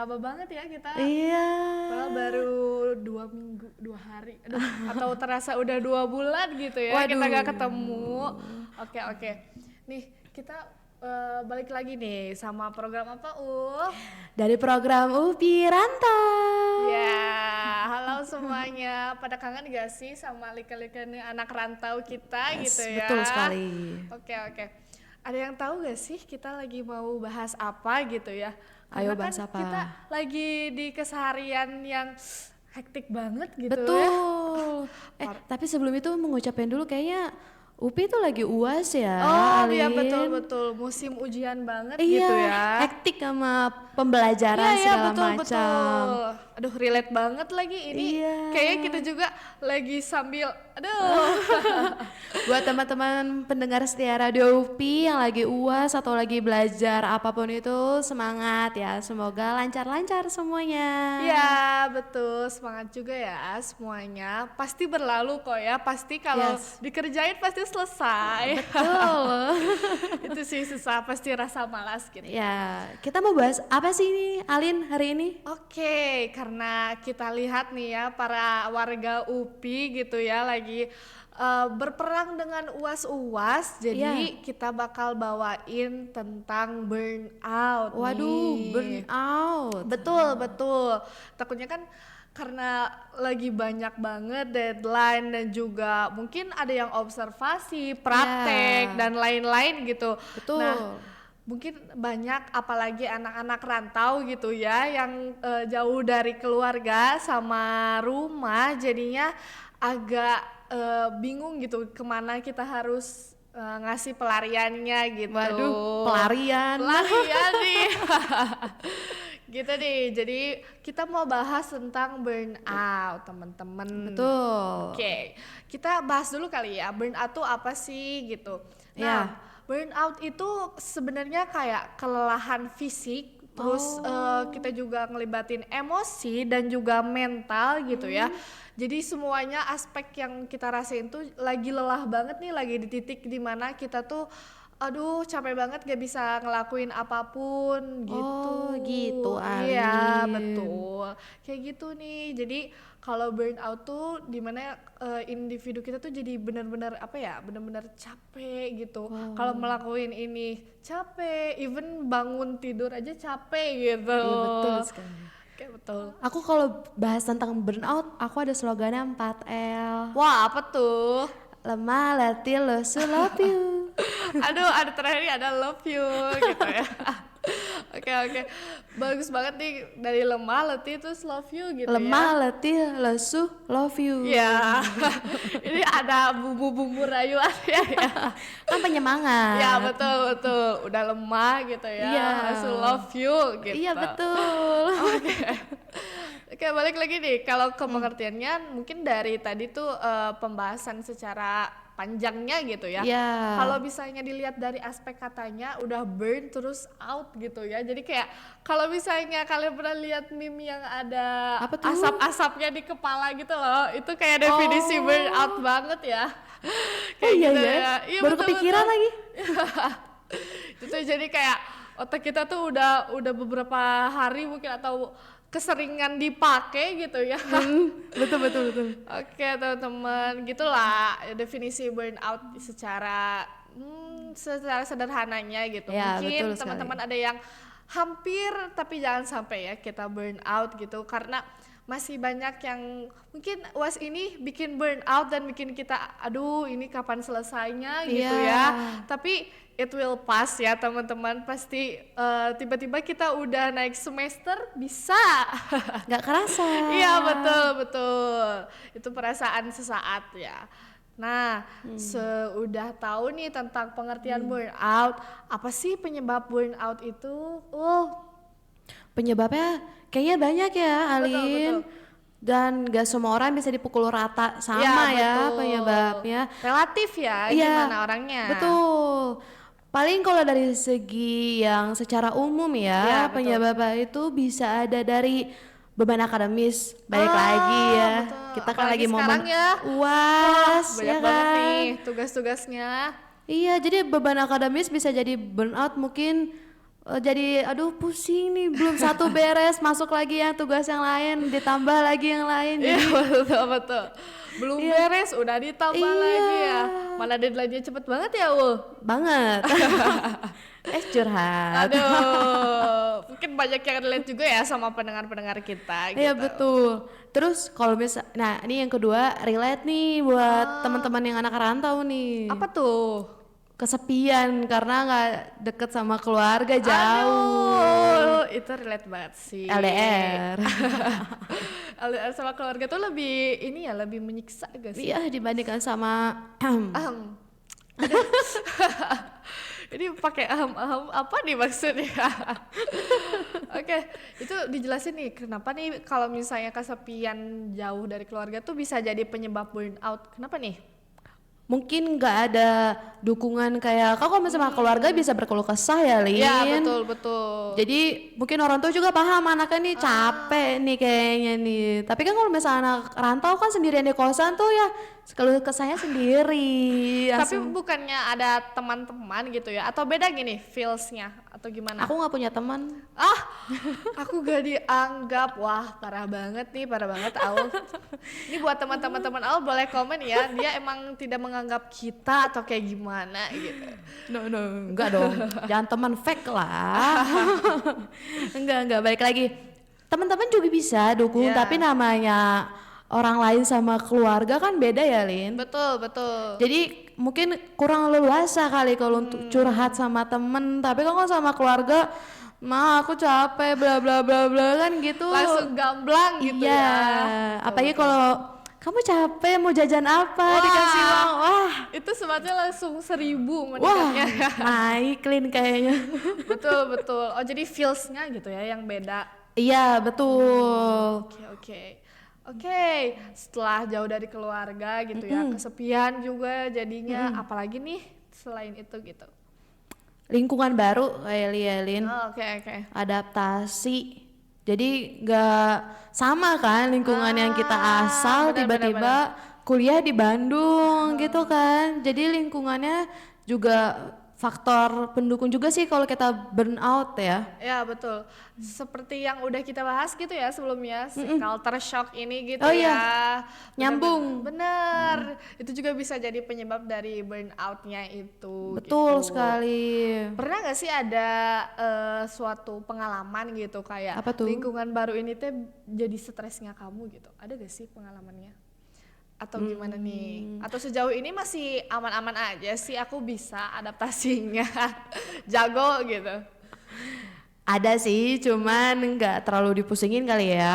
lama banget ya kita. Iya. Padahal baru 2 minggu, 2 hari, atau terasa udah 2 bulan gitu ya. Waduh. Kita gak ketemu. Oke. Nih kita balik lagi nih sama program apa Dari program UPI Rantau. Ya, halo semuanya. Pada kangen gak sih sama lika-lika anak rantau kita gitu ya? Betul sekali. Oke. Ada yang tahu gak sih kita lagi mau bahas apa gitu ya? Ayo Karena bahas kan apa? kita lagi di keseharian yang hektik banget gitu ya. Betul. Tapi sebelum itu mengucapin dulu kayaknya UPI tuh lagi UAS ya, Oh iya Alin. betul, musim ujian banget Iya, gitu ya. hektik sama pembelajaran Iya segala betul. macam. Aduh relate banget lagi ini. Iya. Kayaknya kita juga lagi sambil Buat teman-teman pendengar setia Radio UPI yang lagi UAS atau lagi belajar apapun itu, semangat ya. Semoga lancar-lancar semuanya. Iya betul, semangat juga ya semuanya. Pasti berlalu kok ya, pasti kalau Yes. dikerjain pasti selesai. Betul. Itu sih susah, pasti rasa malas gitu. Ya, kita mau bahas apa sih ini, Alin, hari ini? Oke, karena kita lihat nih ya para warga UPI gitu ya lagi berperang dengan UAS-UAS, jadi kita bakal bawain tentang burnout. Waduh, nih. burnout. Betul. Takutnya kan karena lagi banyak banget deadline dan juga mungkin ada yang observasi, praktek dan lain-lain gitu. Betul. Nah, mungkin banyak apalagi anak-anak rantau gitu ya yang jauh dari keluarga sama rumah, jadinya agak bingung gitu kemana kita harus ngasih pelariannya gitu. Waduh, pelarian nih. Gitu nih, jadi kita mau bahas tentang burnout teman-teman. Betul. Oke, kita bahas dulu kali ya, burnout tuh apa sih gitu. Nah, burnout itu sebenarnya kayak kelelahan fisik, terus kita juga ngelibatin emosi dan juga mental gitu ya. Jadi semuanya aspek yang kita rasain tuh lagi lelah banget nih, lagi di titik dimana kita tuh aduh capek banget gak bisa ngelakuin apapun gitu. Oh, gitu, Iya Alin. betul, kayak gitu nih. Jadi kalau burnout tuh dimana individu kita tuh jadi benar-benar benar-benar capek gitu. Kalau melakuin ini capek, even bangun tidur aja capek gitu. Iya, betul sekali. Kayak betul. Aku kalau bahas tentang burnout, aku ada slogannya 4L. Wah apa tuh? Lemah, letih, lesu, love you. Aduh, ada terakhir ada love you gitu ya. Oke. Bagus banget nih, dari lemah, letih terus love you gitu Lemah, ya. letih, lesu, love you. Ya. Ini ada bumbu-bumbu rayuan ya. Kan penyemangat. Ya betul. Udah lemah gitu ya. Iya. Langsung love you gitu. Iya, betul. Oke, balik lagi nih. Kalau ke pengertiannya mungkin dari tadi tuh pembahasan secara panjangnya gitu ya. Iya. Kalau misalnya dilihat dari aspek katanya udah burn terus out gitu ya. Jadi kayak kalau misalnya kalian pernah lihat meme yang ada Apa tuh? asap-asapnya di kepala gitu loh. Itu kayak definisi burn out banget ya. Kayak iya gitu ya. ya. Iya, Baru betul. kepikiran lagi. Itu jadi kayak otak kita tuh udah beberapa hari mungkin atau keseringan dipakai gitu ya. Betul. Oke teman-teman, gitulah definisi burnout secara sederhananya gitu. Ya, Mungkin betul teman-teman sekali. ada yang hampir, tapi jangan sampai ya kita burnout gitu, karena masih banyak yang mungkin UAS ini bikin burnout dan bikin kita aduh ini kapan selesainya gitu ya. Tapi it will pass ya teman-teman, pasti tiba-tiba kita udah naik semester bisa. Nggak kerasa. Iya betul. Itu perasaan sesaat ya. Nah, sudah tahu nih tentang pengertian burnout. Apa sih penyebab burnout itu? Penyebabnya kayaknya banyak ya, Alin. Betul. Dan gak semua orang bisa dipukul rata sama ya betul. penyebabnya. Relatif ya, Iya, gimana orangnya. Betul. Paling kalau dari segi yang secara umum ya, betul. penyebabnya itu bisa ada dari beban akademis, balik lagi ya. Betul. Kita kan Apalagi lagi momen sekarang ya. UAS, Banyak ya banget kan? nih tugas-tugasnya. Iya, jadi beban akademis bisa jadi burnout mungkin jadi aduh pusing nih, belum satu beres, masuk lagi yang tugas yang lain, ditambah lagi yang lain. Iya, Jadi betul betul. Belum beres udah ditambah lagi ya. Mana deadline-nya cepet banget ya, banget. Curhat. Aduh, mungkin banyak yang relate juga ya sama pendengar-pendengar kita gitu. Iya betul. Terus kalau nah ini yang kedua relate nih buat teman-teman yang anak rantau nih. Apa tuh? Kesepian karena nggak deket sama keluarga, jauh. Aduh, itu relate banget sih. LDR. LDR sama keluarga tuh lebih ini ya, lebih menyiksa gak sih? Iya dibandingkan sama Ini pakai apa nih maksudnya? Oke, itu dijelasin nih kenapa nih kalau misalnya kesepian jauh dari keluarga tuh bisa jadi penyebab burnout. Kenapa nih? mungkin nggak ada dukungan kayak kau kalau sama keluarga bisa berkeluh kesah ya Lin. Iya betul betul. Jadi mungkin orang tua juga paham anaknya nih capek nih kayaknya nih. Tapi kan kalau misalnya anak rantau kan sendirian di kosan tuh ya keluh kesahnya sendiri. Tapi bukannya ada teman-teman gitu ya? Atau beda gini feelsnya atau gimana? Aku nggak punya teman. Aku gak dianggap. Wah parah banget nih, parah banget Aul. Ini buat teman-teman Aul boleh komen ya. Dia emang tidak menganggap kita atau kayak gimana gitu. No, enggak dong. Jangan teman fake lah. enggak, balik lagi. Teman-teman juga bisa dukung, tapi namanya orang lain sama keluarga kan beda ya, Lin. Betul. Jadi mungkin kurang leluasa kali kalau untuk curhat sama temen, tapi kalau sama keluarga, aku capek, bla bla bla bla kan gitu. Langsung gamblang gitu ya. Apalagi kalau kamu capek mau jajan apa dikasih uang, itu sebenarnya langsung 1.000 meningkatnya. Naik Lin kayaknya. betul. Oh jadi feelsnya gitu ya yang beda. Iya betul. Oke, setelah jauh dari keluarga gitu ya, kesepian juga jadinya, apalagi nih selain itu gitu. Lingkungan baru kayak Lin. Oke. Adaptasi. Jadi nggak sama kan lingkungan yang kita asal tiba-tiba kuliah di Bandung gitu kan. Jadi lingkungannya juga faktor pendukung juga sih kalau kita burn out ya. Ya betul. Seperti yang udah kita bahas gitu ya sebelumnya, si culture shock ini gitu Nyambung. Bener. Itu juga bisa jadi penyebab dari burnoutnya itu. Betul gitu. sekali. Pernah gak sih ada suatu pengalaman gitu kayak lingkungan baru ini tuh jadi stresnya kamu gitu? Ada gak sih pengalamannya? Atau gimana nih? Atau sejauh ini masih aman-aman aja sih, aku bisa adaptasinya jago gitu? Ada sih, cuman nggak terlalu dipusingin kali ya,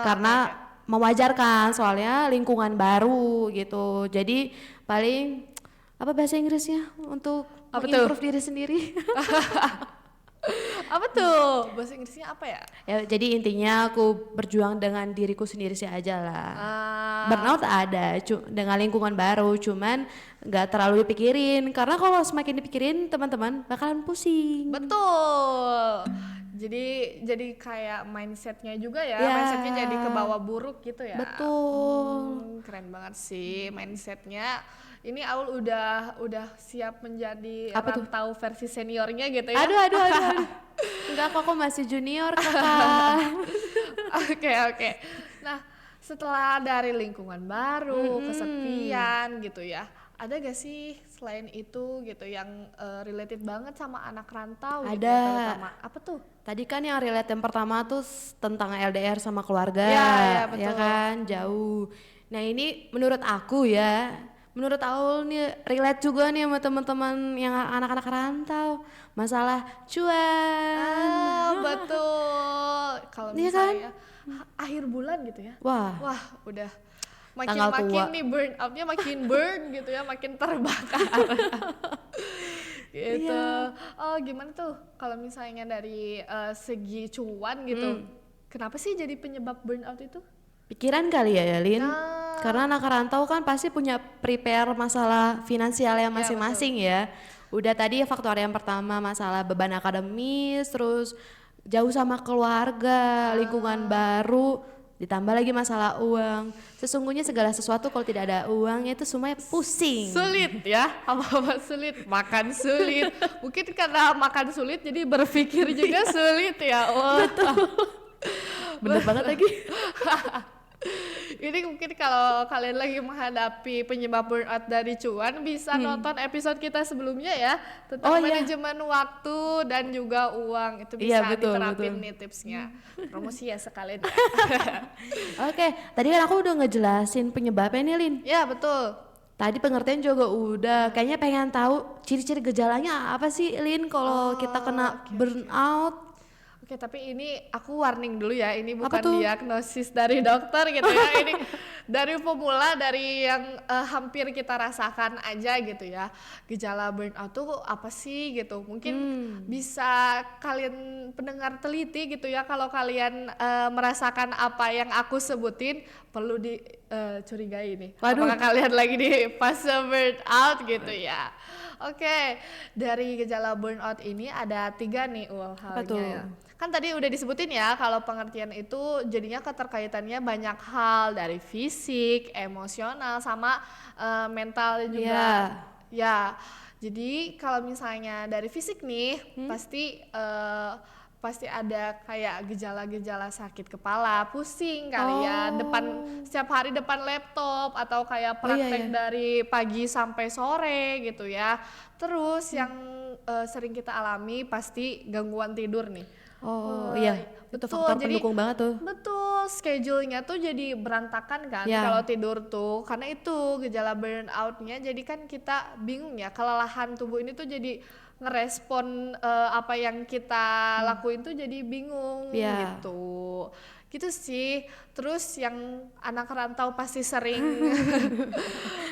karena mewajarkan soalnya lingkungan baru gitu. Jadi paling apa bahasa Inggrisnya untuk improve diri sendiri? Apa tuh? Bahasa Inggrisnya apa ya? Jadi intinya aku berjuang dengan diriku sendiri sih aja lah. Burnout ada dengan lingkungan baru, cuman nggak terlalu dipikirin karena kalau semakin dipikirin teman-teman bakalan pusing. Betul. Jadi kayak mindsetnya juga ya, mindsetnya jadi ke bawah buruk gitu ya. Betul. Keren banget sih mindsetnya. Ini Aul udah siap menjadi rantau versi seniornya gitu ya. Aduh. Enggak, kok masih junior kakak. Oke. Nah, setelah dari lingkungan baru, kesepian gitu ya, ada gak sih selain itu gitu yang related banget sama anak rantau? Ada. Gitu ya, terutama apa tuh? Tadi kan yang relate yang pertama tuh tentang LDR sama keluarga, betul. ya kan jauh. Nah ini menurut aku ya. Menurut Aul nih relate juga nih sama teman-teman yang anak-anak rantau, masalah cuan. Betul. Kalau misalnya akhir bulan gitu ya. Wah, udah makin nih burn out-nya makin burn gitu ya, makin terbakar. Gitu. Oh, gimana tuh kalau misalnya dari segi cuan gitu. Kenapa sih jadi penyebab burnout itu? Pikiran kali ya Lin. Karena anak rantau kan pasti punya prepare masalah finansialnya masing-masing ya. Udah tadi faktor yang pertama masalah beban akademis, terus jauh sama keluarga, lingkungan baru. ditambah lagi masalah uang. Sesungguhnya segala sesuatu kalau tidak ada uang itu semuanya pusing. Sulit ya, apa-apa sulit, makan sulit. Mungkin karena makan sulit jadi berpikir juga sulit ya. Betul. Bener banget lagi. Ini mungkin kalau kalian lagi menghadapi penyebab burnout dari cuan bisa nonton episode kita sebelumnya ya tentang manajemen waktu dan juga uang. Itu bisa diterapin nih tipsnya. Promosi ya sekalian. Oke, tadi kan aku udah ngejelasin penyebabnya nih Lin. Ya betul. Tadi pengertian juga udah. Kayaknya pengen tahu ciri-ciri gejalanya apa sih Lin kalau kita kena burnout. Oke, tapi ini aku warning dulu ya, ini bukan diagnosis dari dokter gitu ya, ini dari pemula, dari yang hampir kita rasakan aja gitu ya. Gejala burnout tuh apa sih gitu, mungkin bisa kalian pendengar teliti gitu ya, kalau kalian merasakan apa yang aku sebutin, perlu dicurigai nih. Apakah kalian lagi di fase burnout gitu ya. Oke, dari gejala burnout ini ada 3 nih halnya ya. Kan tadi udah disebutin ya kalau pengertian itu jadinya keterkaitannya banyak hal dari fisik, emosional, sama mental juga. Ya, jadi kalau misalnya dari fisik nih pasti ada kayak gejala-gejala sakit kepala, pusing kali ya, setiap hari depan laptop atau kayak praktek dari pagi sampai sore gitu ya. Terus yang sering kita alami pasti gangguan tidur nih. Itu faktor pendukung banget tuh. Betul, schedule-nya tuh jadi berantakan kan kalau tidur tuh, karena itu gejala burnout-nya. Jadi kan kita bingung ya, kelelahan tubuh ini tuh jadi ngerespon apa yang kita lakuin tuh jadi bingung gitu sih. Terus yang anak rantau pasti sering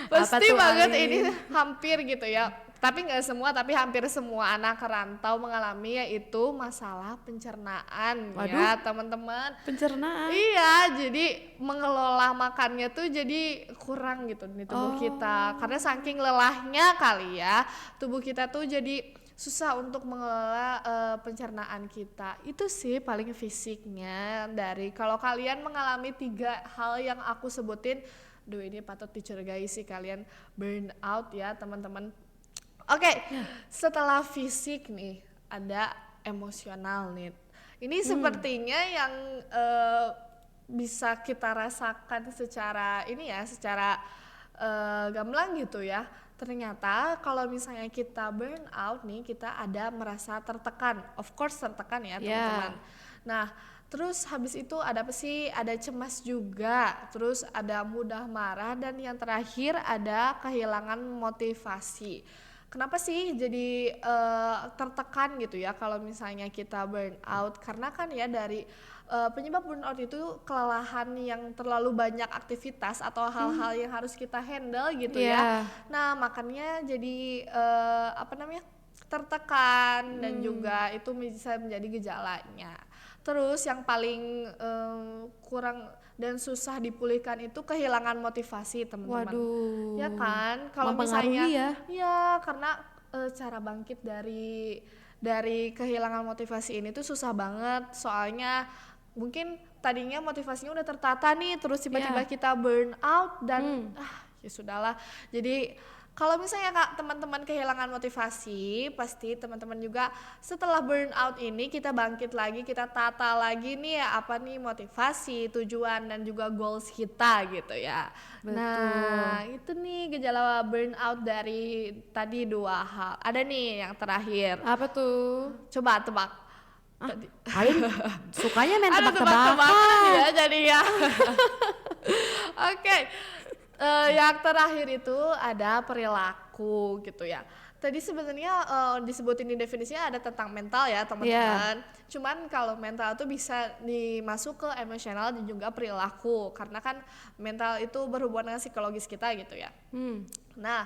pasti banget ini hampir gitu ya, tapi nggak semua, tapi hampir semua anak rantau mengalami, yaitu masalah pencernaan. Ya teman-teman, pencernaan. Iya, jadi mengelola makannya tuh jadi kurang gitu di tubuh kita, karena saking lelahnya kali ya, tubuh kita tuh jadi susah untuk mengelola pencernaan kita. Itu sih paling fisiknya. Dari kalau kalian mengalami 3 hal yang aku sebutin, ini patut dicurigai sih kalian burnout ya teman-teman. Oke, setelah fisik nih ada emosional nih. Ini sepertinya yang bisa kita rasakan secara gamblang gitu ya. Ternyata kalau misalnya kita burn out nih, kita ada merasa tertekan, of course tertekan ya teman-teman. Nah, terus habis itu ada apa sih? Ada cemas juga, terus ada mudah marah, dan yang terakhir ada kehilangan motivasi. Kenapa sih jadi tertekan gitu ya kalau misalnya kita burn out? Karena kan ya dari penyebab burnout itu kelelahan yang terlalu banyak aktivitas atau hal-hal yang harus kita handle gitu ya. Nah makanya jadi tertekan, dan juga itu bisa menjadi gejalanya. Terus yang paling kurang dan susah dipulihkan itu kehilangan motivasi teman-teman. Waduh. Ya kan, kalau misalnya karena cara bangkit dari kehilangan motivasi ini tuh susah banget. Soalnya mungkin tadinya motivasinya udah tertata nih, terus tiba-tiba kita burn out dan ya sudahlah. Jadi kalau misalnya teman-teman kehilangan motivasi, pasti teman-teman juga setelah burn out ini kita bangkit lagi, kita tata lagi nih apa nih motivasi, tujuan, dan juga goals kita gitu ya. Betul. Nah itu nih gejala burn out dari tadi 2 hal. Ada nih yang terakhir. Apa tuh? Coba tebak. Kalian sukanya main tebak-tebakan ya jadi ya. Oke. Yang terakhir itu ada perilaku gitu ya. Tadi sebenarnya disebutin di definisinya ada tentang mental ya teman-teman. Cuman kalau mental itu bisa dimasuk ke emosional dan juga perilaku, karena kan mental itu berhubungan dengan psikologis kita gitu ya. Nah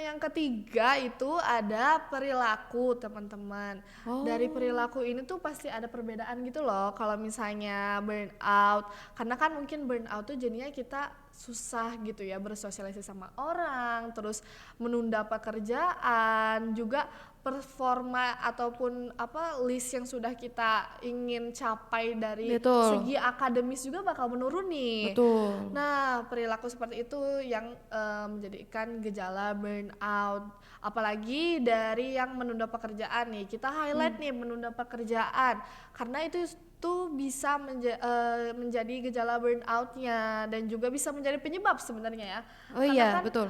yang ketiga itu ada perilaku teman-teman. Dari perilaku ini tuh pasti ada perbedaan gitu loh kalau misalnya burnout, karena kan mungkin burnout tuh jadinya kita susah gitu ya bersosialisasi sama orang, terus menunda pekerjaan, juga performa ataupun apa list yang sudah kita ingin capai dari Betul. segi akademis juga bakal menurun nih. Betul. Nah, perilaku seperti itu yang menjadikan gejala burnout. Apalagi dari yang menunda pekerjaan nih. Kita highlight nih menunda pekerjaan karena itu tuh bisa menjadi gejala burnout-nya dan juga bisa menjadi penyebab sebenarnya ya. Oh Karena iya, kan, betul.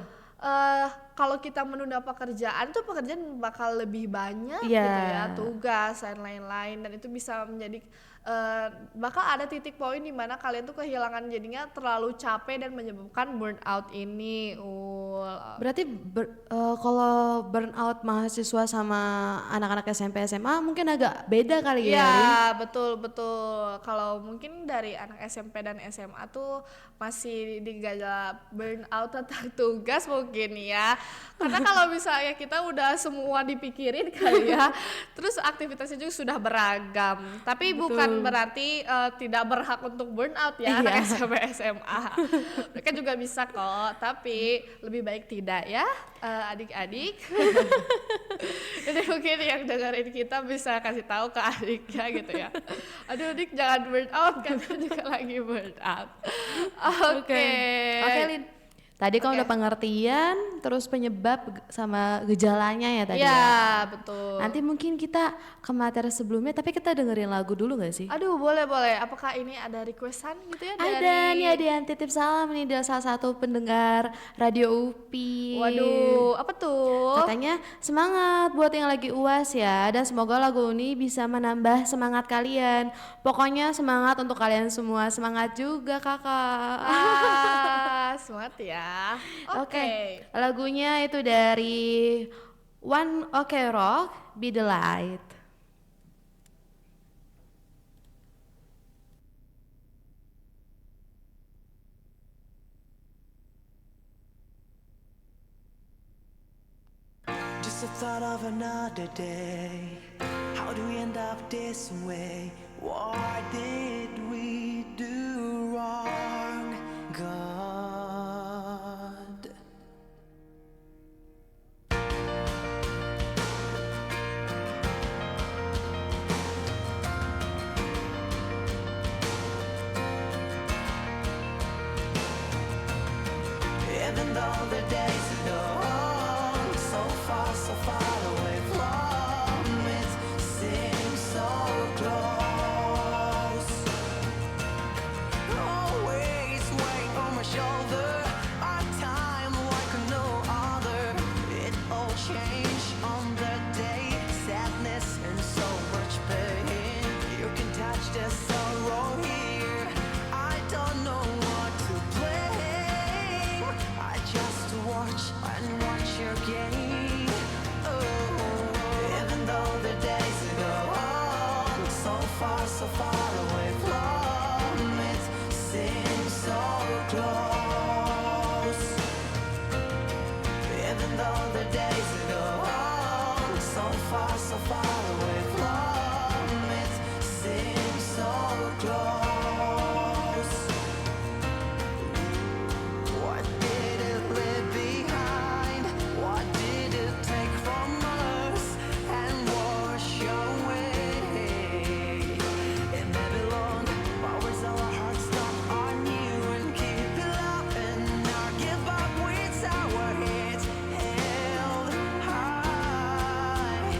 kalau kita menunda pekerjaan tuh pekerjaan bakal lebih banyak Iya. gitu ya, tugas dan lain-lain, dan itu bisa menjadi bakal ada titik poin di mana kalian tuh kehilangan jadinya terlalu capek dan menyebabkan burnout ini. Berarti kalau burnout mahasiswa sama anak-anak SMP SMA mungkin agak beda kali ya, Rin? Iya, betul. Kalau mungkin dari anak SMP dan SMA tuh masih digejala burnout tentang tugas mungkin ya. Karena kalau misalnya kita udah semua dipikirin kali ya, terus aktivitasnya juga sudah beragam. Tapi bukan berarti tidak berhak untuk burnout ya anak SMP SMA. Mereka juga bisa kok, tapi lebih baik tidak ya adik-adik. Jadi mungkin yang dengerin kita bisa kasih tahu ke adiknya gitu ya. Aduh adik jangan burnout, karena juga lagi burnout. Oke, Lin. Tadi kan udah pengertian, terus penyebab sama gejalanya ya tadi ya. Iya, betul. Nanti mungkin kita ke materi sebelumnya, tapi kita dengerin lagu dulu gak sih? Aduh, boleh. Apakah ini ada requestan gitu ya Ada dari... nih, ada yang titip salam nih dari salah satu pendengar Radio UPI. Waduh, apa tuh? Katanya semangat buat yang lagi UAS ya, dan semoga lagu ini bisa menambah semangat kalian. Pokoknya semangat untuk kalian semua, semangat juga kakak. Semangat ya. Oke. Lagunya itu dari One Ok Rock, Be The Light. Just the thought of another day. How do we end up this way? What did we do wrong, God? Even though the days go on, so far away from it, seems so close. Always weight on my shoulder, a time like no other. It all changed on the day, sadness and so much pain. You can touch the sorrow here. I don't know what to blame. I just watch and watch your game. Oh, even though the days go on, so far away from it, seems so close. Even though the days go on, so far away from it, seems so close. What did it leave behind? What did it take from us and wash away? It may be long, but we're so our hearts stop on you and keep it up and not give up with our heads held high.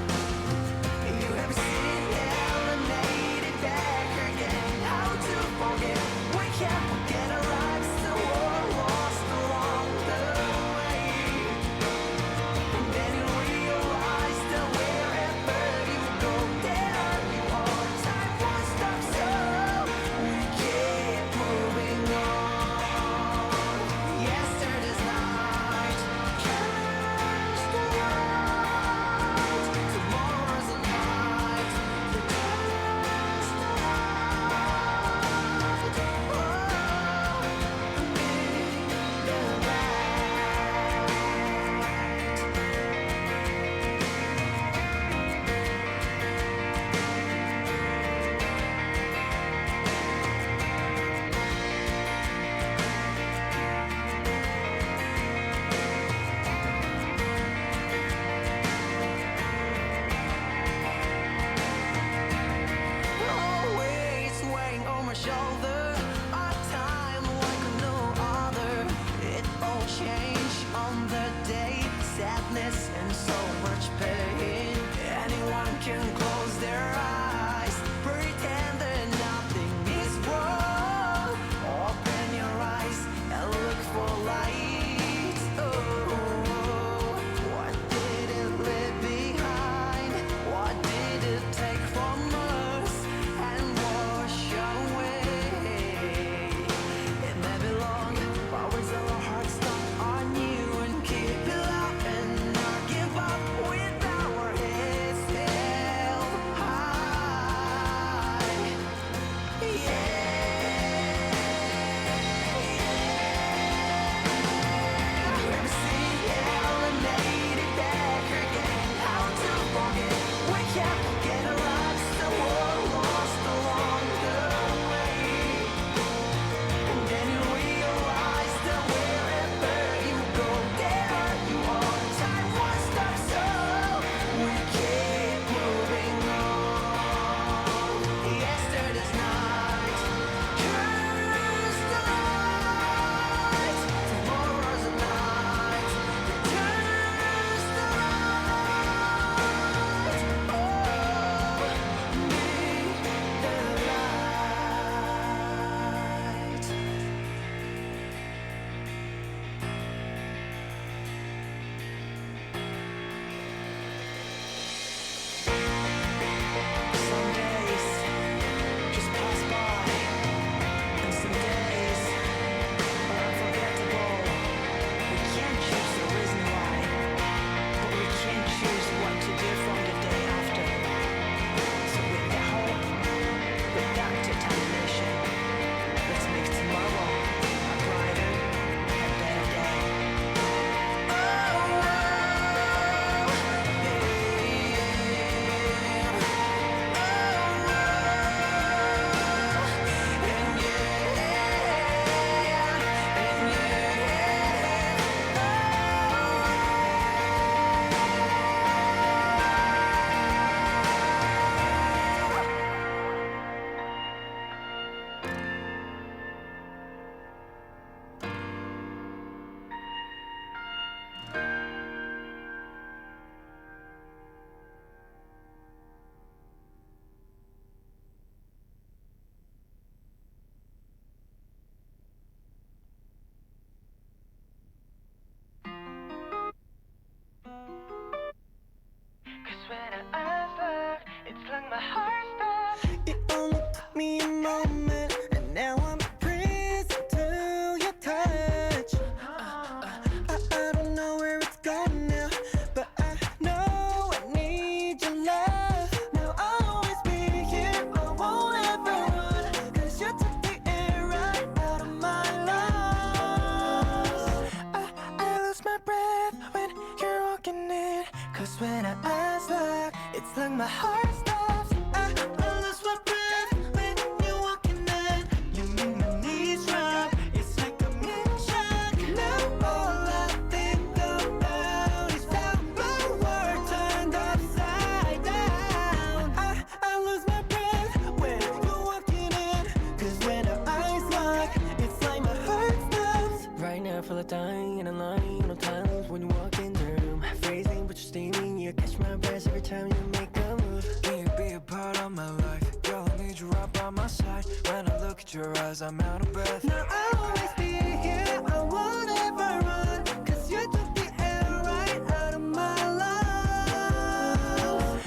my heart stops. I lose my breath when you're walking in. You make my knees drop. It's like I'm in shock. Now all I think about is how my world turned upside down. I lose my breath when you're walking in. 'Cause when our eyes lock, it's like my heart stops. Right now, I feel like dying in a line. No times when you walk in the room, phrasing but you're steaming. You catch my breath every time you make a move. Can you be a part of my life? Girl, I need you right by my side. When I look at your eyes, I'm out of breath. Now I'll always be here, I won't ever run. 'Cause you took the air right out of my lungs.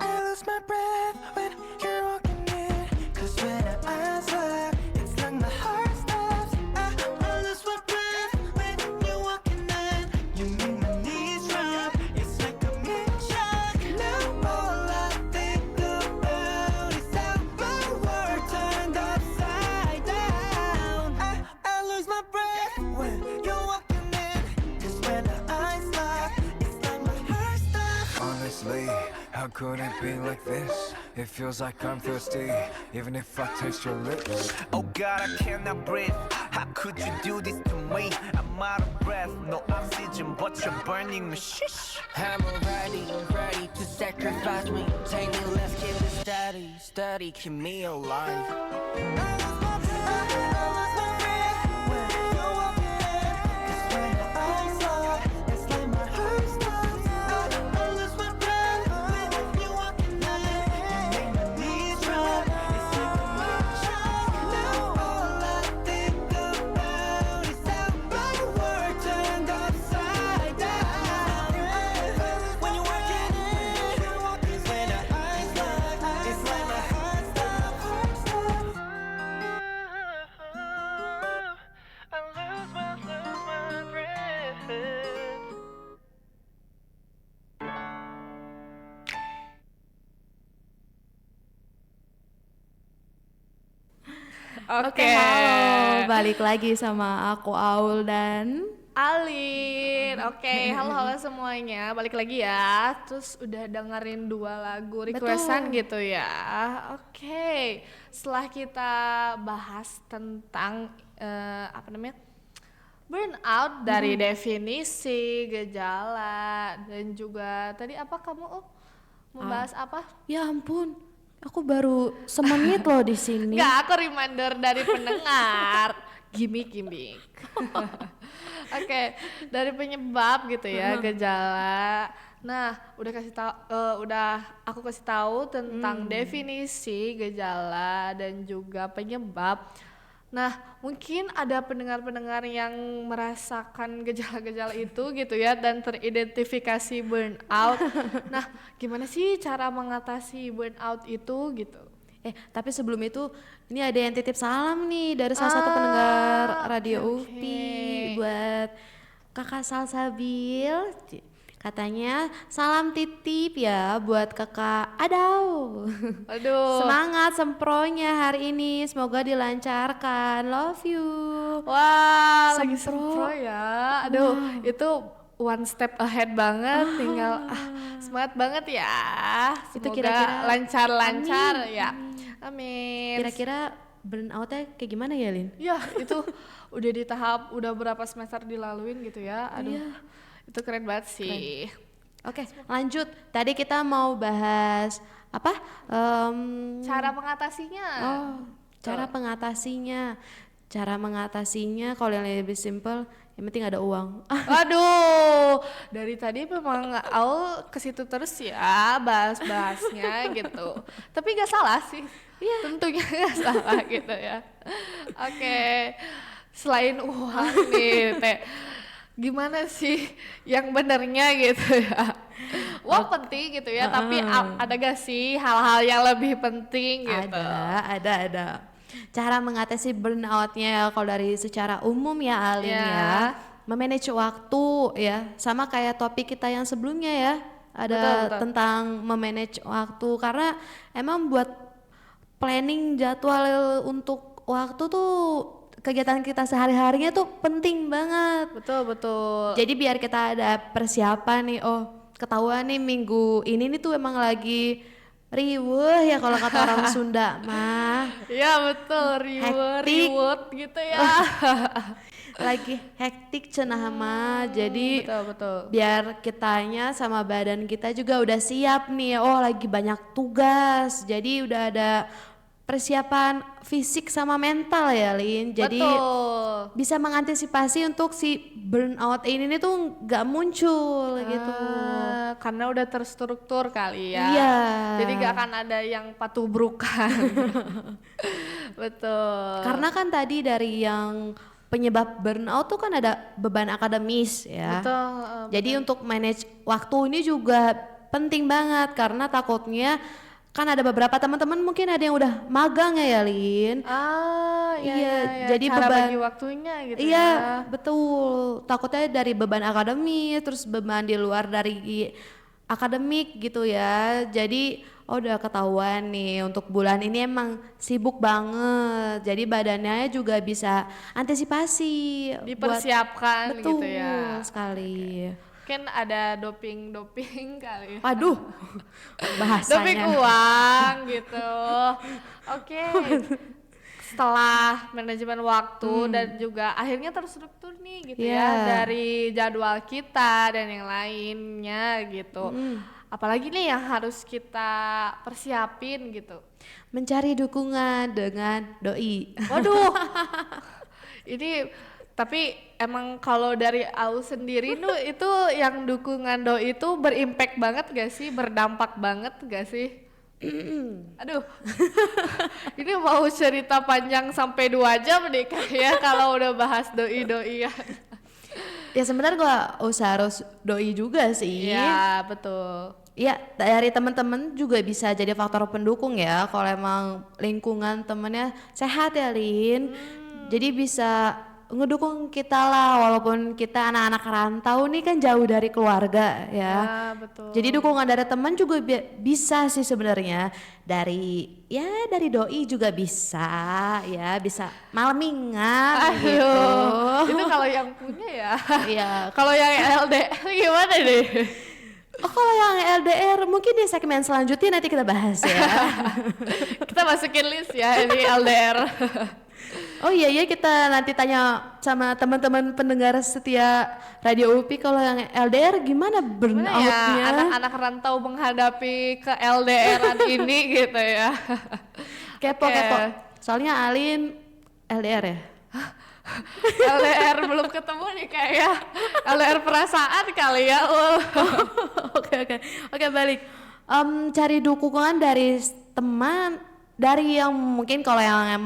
I lose my breath when you're walking in. 'Cause when our eyes lock, it's like my heart stops. I lose my breath when you're walking in. You make my knees drop. It's like I'm in shock. Now all I think about is how my world turned upside down. I lose my breath when you're walking in. 'Cause when our eyes lock, it's like my heart stops. Honestly, how could it be like this? It feels like I'm thirsty, even if I taste your lips. Oh God, I cannot breathe. How could you do this to me? I'm out of breath, no oxygen, but you're burning me. Shish. I'm ready to sacrifice me. Take me, let's keep it steady, keep me alive. Oke, halo, balik lagi sama aku Aul dan Alin. Oke, halo semuanya. Balik lagi ya. Terus udah dengerin 2 lagu requestan gitu ya. Oke. Setelah kita bahas tentang burnout dari definisi, gejala, dan juga tadi apa kamu membahas apa? ya ampun, aku baru semenit loh di sini. Nggak, aku reminder dari pendengar. Gimik. Oke, dari penyebab gitu ya, gejala. Nah, aku kasih tahu tentang definisi gejala dan juga penyebab. Nah, mungkin ada pendengar-pendengar yang merasakan gejala-gejala itu gitu ya dan teridentifikasi burnout. Nah, gimana sih cara mengatasi burnout itu gitu? Tapi sebelum itu ini ada yang titip salam nih dari salah satu pendengar Radio UFI buat Kakak Salsabil. Katanya salam titip ya buat Kakak Adau. Aduh. Semangat sempronya hari ini, semoga dilancarkan. Love you. Wah, lagi sempro ya. Aduh, itu one step ahead banget. Tinggal semangat banget ya. Semoga Itu kira-kira lancar-lancar amin. ya. Amin. Kira-kira burnout-nya kayak gimana ya, Lin? Ya, itu udah di tahap udah berapa semester dilaluin gitu ya. Aduh. Iya. Itu keren banget sih. Oke, lanjut. Tadi kita mau bahas apa? Cara mengatasinya. Cara pengatasinya. Cara mengatasinya kalau yang lebih simple, yang penting ada uang. Aduh, dari tadi memang Aul ke situ terus ya bahas-bahasnya gitu. Tapi gak salah sih. Iya. Tentunya gak salah gitu ya. Oke. Selain uang nih, Teh. Gimana sih yang benernya gitu ya? Uang penting gitu ya, tapi ada gak sih hal-hal yang lebih penting gitu? Ada. Cara mengatasi burnout-nya kalau dari secara umum ya Alin ya. Memanage waktu ya, sama kayak topik kita yang sebelumnya ya. Ada Betul. tentang memanage waktu, karena emang buat planning jadwal untuk waktu tuh kegiatan kita sehari-harinya tuh penting banget. Betul. Jadi biar kita ada persiapan nih, ketahuan nih minggu ini nih tuh emang lagi riweuh ya kalau kata orang Sunda mah. Iya betul, Hektik. reward gitu ya. Lagi hektik cenah mah. Jadi Betul. biar kitanya sama badan kita juga udah siap nih. Oh, lagi banyak tugas. Jadi udah ada persiapan fisik sama mental ya, Lin. Jadi Betul. bisa mengantisipasi untuk si burnout ini nih tuh nggak muncul gitu. Karena udah terstruktur kali ya. Iya. Jadi gak akan ada yang patubrukan. Betul. Karena kan tadi dari yang penyebab burnout tuh kan ada beban akademis ya. Betul. Jadi untuk manage waktu ini juga penting banget karena takutnya kan ada beberapa teman-teman mungkin ada yang udah magang ya Lin. Iya. Jadi cara beban bagi waktunya gitu iya, ya. betul. Takutnya dari beban akademis terus beban di luar dari akademik gitu ya. Jadi udah ketahuan nih untuk bulan ini emang sibuk banget. Jadi badannya juga bisa antisipasi Dipersiapkan betul gitu ya. sekali. Mungkin ada doping kali. Waduh, Doping bahasanya. uang gitu. Oke. Setelah manajemen waktu dan juga akhirnya terstruktur nih gitu Iya. ya dari jadwal kita dan yang lainnya gitu. Apalagi nih yang harus kita persiapin gitu. Mencari dukungan dengan doi. Waduh. Ini tapi emang kalau dari Au sendiri tuh itu yang dukungan doi itu berimpact banget gak sih? Berdampak banget gak sih? Aduh. Ini mau cerita panjang sampai 2 jam nih kayak kalau udah bahas doi-doi ya. Ya sebenarnya gua usah harus doi juga sih. Iya, betul. Iya, dari teman-teman juga bisa jadi faktor pendukung ya kalau emang lingkungan temennya sehat ya Lin. Jadi bisa ngedukung kita lah walaupun kita anak-anak rantau nih kan jauh dari keluarga ya. Ah, betul. Jadi dukungan dari teman juga bisa sih sebenarnya dari doi juga bisa ya, bisa malmingan gitu. Itu kalau yang punya ya. Iya. Kalau yang LDR gimana nih? Oh kalau yang LDR mungkin di segmen selanjutnya nanti kita bahas ya. Kita masukin list ya ini LDR. Oh iya kita nanti tanya sama teman-teman pendengar setia Radio UPI kalau yang LDR gimana Gimana ya burnoutnya? anak-anak rantau menghadapi ke LDR-an ini gitu ya. Kepo. Soalnya Alin LDR ya. LDR belum ketemu nih kayak LDR perasaan kali ya. Oke balik. Cari dukungan dari teman. Dari yang mungkin kalau yang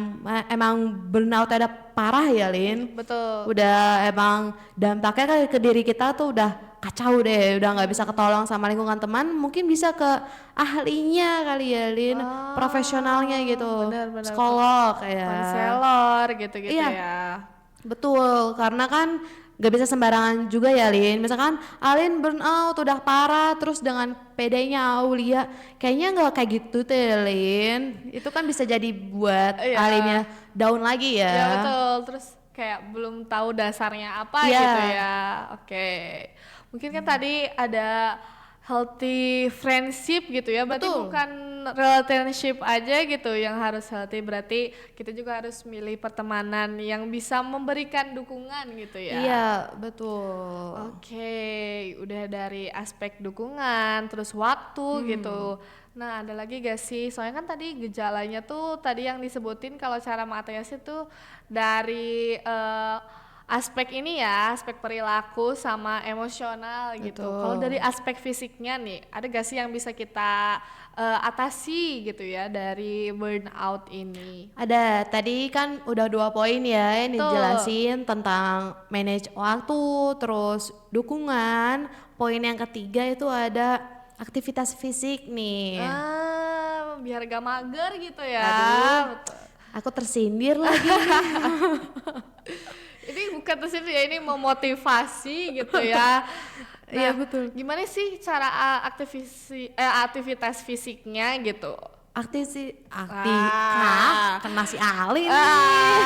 emang burnout ada parah ya Lin. Betul. Udah emang dampaknya kan ke diri kita tuh udah kacau deh, udah nggak bisa ketolong sama lingkungan teman, mungkin bisa ke ahlinya kali ya Lin, profesionalnya gitu, benar. psikolog kayak. Konselor gitu-gitu Iya. ya. Betul, karena kan gak bisa sembarangan juga ya Lin. Misalkan Alin burnout udah parah terus dengan pedenya Aulia kayaknya nggak kayak gitu teh Lin. Itu kan bisa jadi buat Iya. Alinnya down lagi ya. Ya betul. Terus kayak belum tahu dasarnya apa Iya. gitu ya. Oke. Mungkin kan tadi ada healthy friendship gitu ya. Berarti Betul. bukan relationship aja gitu yang harus healthy, berarti kita juga harus milih pertemanan yang bisa memberikan dukungan gitu ya. Iya, betul. Oke, udah dari aspek dukungan, terus waktu gitu. Nah, ada lagi gak sih? Soalnya kan tadi gejalanya tuh tadi yang disebutin kalau cara mengatasi tuh dari aspek ini ya, aspek perilaku sama emosional gitu. Betul. Kalau dari aspek fisiknya nih, ada gak sih yang bisa kita atasi gitu ya dari burnout ini? Ada, tadi kan udah 2 poin ya yang Betul. dijelasin tentang manage waktu, terus dukungan. Poin yang ketiga itu ada aktivitas fisik nih. Biar gak mager gitu ya. Aduh. Betul. Aku tersindir lagi. Ini bukan terus ya, ini memotivasi gitu ya. Iya, Nah, betul. Gimana sih cara aktivitas fisiknya gitu? Kena si Ali nih.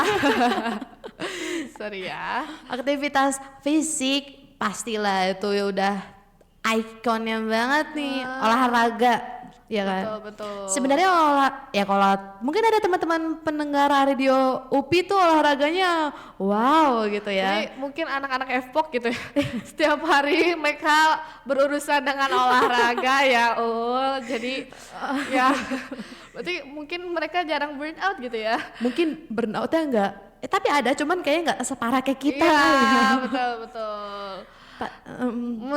Sorry ya. Aktivitas fisik pastilah itu ya udah ikonnya banget nih olahraga, ya kan? Betul. Sebenarnya ya kalau mungkin ada teman-teman pendengar radio UPI tuh olahraganya wow gitu ya. Jadi mungkin anak-anak FPOK gitu ya. Setiap hari mereka berurusan dengan olahraga ya. Jadi ya berarti mungkin mereka jarang burn out gitu ya. Mungkin burnoutnya enggak, tapi ada cuman kayaknya enggak separah kayak kita. Iya, betul.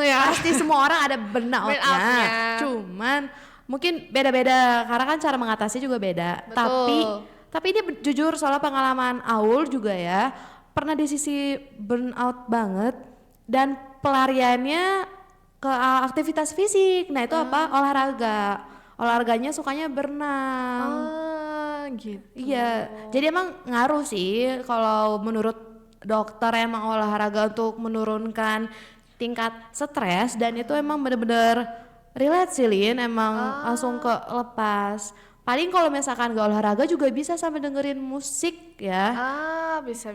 Ya. Pasti semua orang ada burnoutnya. Cuman mungkin beda-beda karena kan cara mengatasi juga beda. Betul. Tapi ini jujur soal pengalaman Aul juga ya, pernah di sisi burnout banget dan pelariannya ke aktivitas fisik. Nah, itu apa? Olahraganya sukanya berenang. Gitu. Iya, jadi emang ngaruh sih kalau menurut dokter emang olahraga untuk menurunkan tingkat stres dan itu emang bener-bener relate sih Lin, emang langsung ke lepas. Paling kalau misalkan gak olahraga juga bisa sampai dengerin musik ya. Bisa.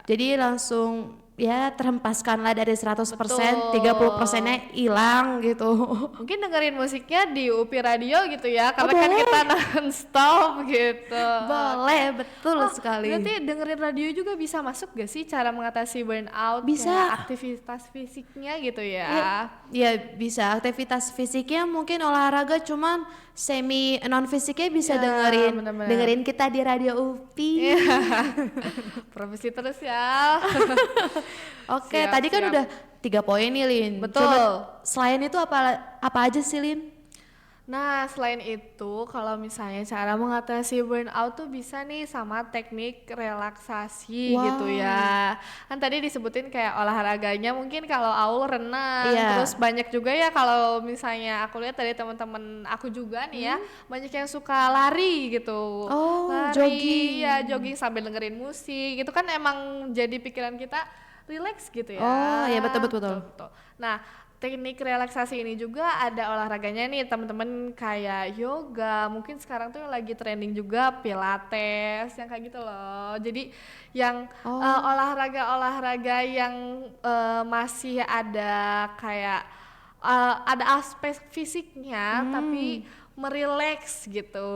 Jadi langsung ya terhempaskan lah dari 100%, Betul. 30%-nya hilang gitu. Mungkin dengerin musiknya di UPI Radio gitu ya, karena kan boleh. kita non-stop gitu. Boleh, betul sekali. Berarti dengerin radio juga bisa masuk gak sih cara mengatasi burnout? Bisa. Kayak aktivitas fisiknya gitu ya. Ya bisa, aktivitas fisiknya mungkin olahraga cuman semi non fisiknya bisa Ya, bener-bener. dengerin kita di Radio UPI. Profesi terus ya. Oke, Siap, tadi kan siap. udah 3 poin nih Lin. Betul. Coba selain itu apa aja sih Lin? Nah, selain itu, kalau misalnya cara mengatasi burnout tuh bisa nih sama teknik relaksasi Wow. gitu ya. Kan tadi disebutin kayak olahraganya mungkin kalau Aul renang, Iya. terus banyak juga ya kalau misalnya aku lihat tadi teman-teman aku juga nih ya, banyak yang suka lari gitu. Oh, Lari, jogging. ya jogging sambil dengerin musik, itu kan emang jadi pikiran kita relax gitu ya. Oh, ya betul. Nah, teknik relaksasi ini juga ada olahraganya nih teman-teman, kayak yoga, mungkin sekarang tuh yang lagi trending juga pilates, yang kayak gitu loh. Jadi yang olahraga-olahraga yang masih ada kayak ada aspek fisiknya tapi merileks gitu.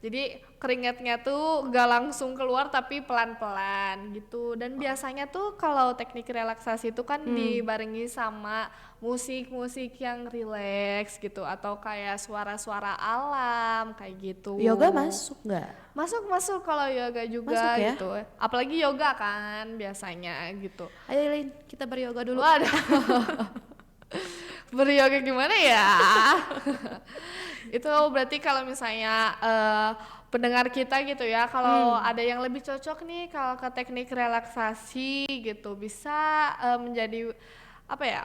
Jadi keringatnya tuh gak langsung keluar tapi pelan-pelan gitu. Dan biasanya tuh kalau teknik relaksasi itu kan dibarengi sama musik-musik yang rileks gitu, atau kayak suara-suara alam kayak gitu. Yoga masuk nggak? Masuk kalau yoga juga Masuk ya? gitu. Apalagi yoga kan biasanya gitu. Ayo Lin, kita beryoga dulu. Waduh. Beryoga gimana ya? Itu berarti kalau misalnya pendengar kita gitu ya, kalau ada yang lebih cocok nih kalau ke teknik relaksasi gitu, bisa menjadi apa ya,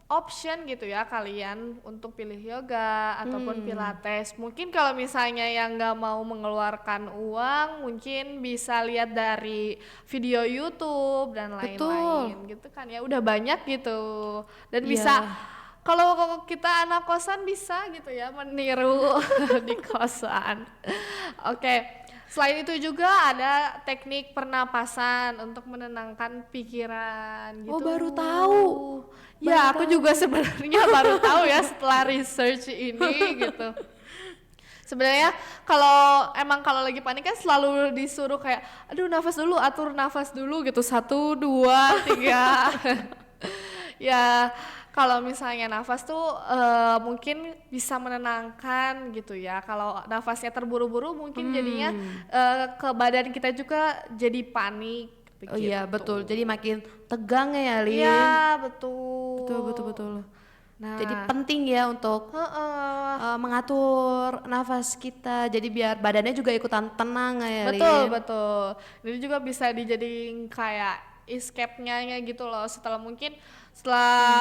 option gitu ya kalian untuk pilih yoga ataupun pilates. Mungkin kalau misalnya yang nggak mau mengeluarkan uang, mungkin bisa lihat dari video YouTube dan lain-lain gitu kan ya, udah banyak gitu. Dan Iya. bisa kalau kita anak kosan bisa gitu ya meniru di kosan. Oke. Selain itu juga ada teknik pernapasan untuk menenangkan pikiran gitu. Oh, baru tahu. Ya, aku juga sebenarnya baru tahu ya setelah research ini gitu. Sebenarnya kalau lagi panik kan selalu disuruh kayak, aduh nafas dulu, atur nafas dulu gitu, 1, 2, 3. Ya, kalau misalnya nafas tuh mungkin bisa menenangkan gitu ya. Kalau nafasnya terburu-buru mungkin jadinya ke badan kita juga jadi panik. Oh iya betul, jadi makin tegang ya Lin. Iya betul. Betul. Nah, Jadi penting ya untuk mengatur nafas kita, jadi biar badannya juga ikutan tenang ya Lin. betul. Ini juga bisa dijadiin kayak escape-nya gitu loh, setelah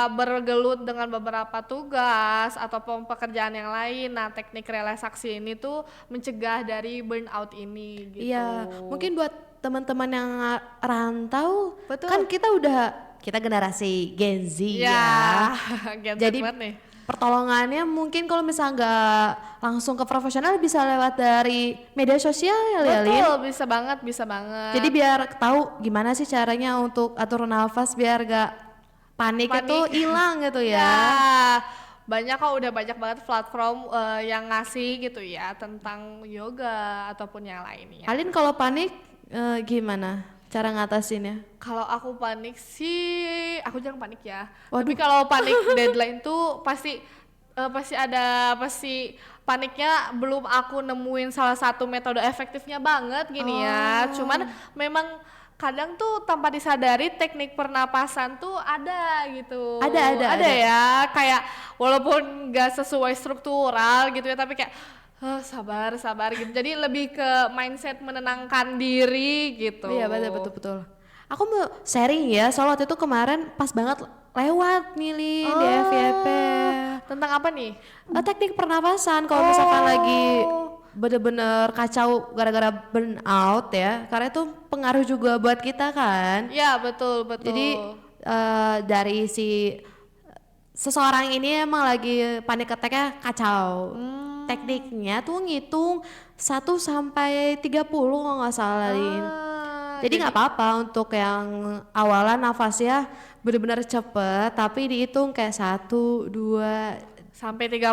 bergelut dengan beberapa tugas atau pekerjaan yang lain. Nah, teknik relaksasi ini tuh mencegah dari burnout ini gitu. Iya, mungkin buat teman-teman yang rantau, Betul. kan kita generasi Gen Z Ya, ya. Gen Z Jadi banget nih. pertolongannya mungkin kalau misalnya nggak langsung ke profesional bisa lewat dari media sosial ya Lin. Betul, bisa banget. Jadi biar tahu gimana sih caranya untuk atur nafas biar gak panik itu Panik. hilang gitu ya. Ya, banyak kok, udah banyak banget platform yang ngasih gitu ya tentang yoga ataupun yang lainnya. Alin kalau panik gimana cara ngatasinnya? Kalau aku panik sih, aku jarang panik ya. Waduh. Tapi kalau panik deadline tuh pasti paniknya belum aku nemuin salah satu metode efektifnya banget gini ya. Cuman memang kadang tuh tanpa disadari teknik pernapasan tuh ada gitu. Ada. Ya, kayak walaupun gak sesuai struktural gitu ya, tapi kayak sabar gitu. Jadi lebih ke mindset menenangkan diri gitu. Iya betul. Aku mau sharing ya, soal waktu itu kemarin pas banget lewat nih Lin, di FYP. Tentang apa nih? Teknik pernapasan kalau misalkan lagi bener-bener kacau gara-gara burnout ya, karena itu pengaruh juga buat kita kan. Ya betul. Jadi dari si seseorang ini emang lagi panik attack-nya kacau. Tekniknya tuh ngitung 1 sampai 30 kalau nggak salah Lin. Jadi nggak apa-apa untuk yang awalan nafasnya benar-benar cepet, tapi dihitung kayak 1, 2 sampai 30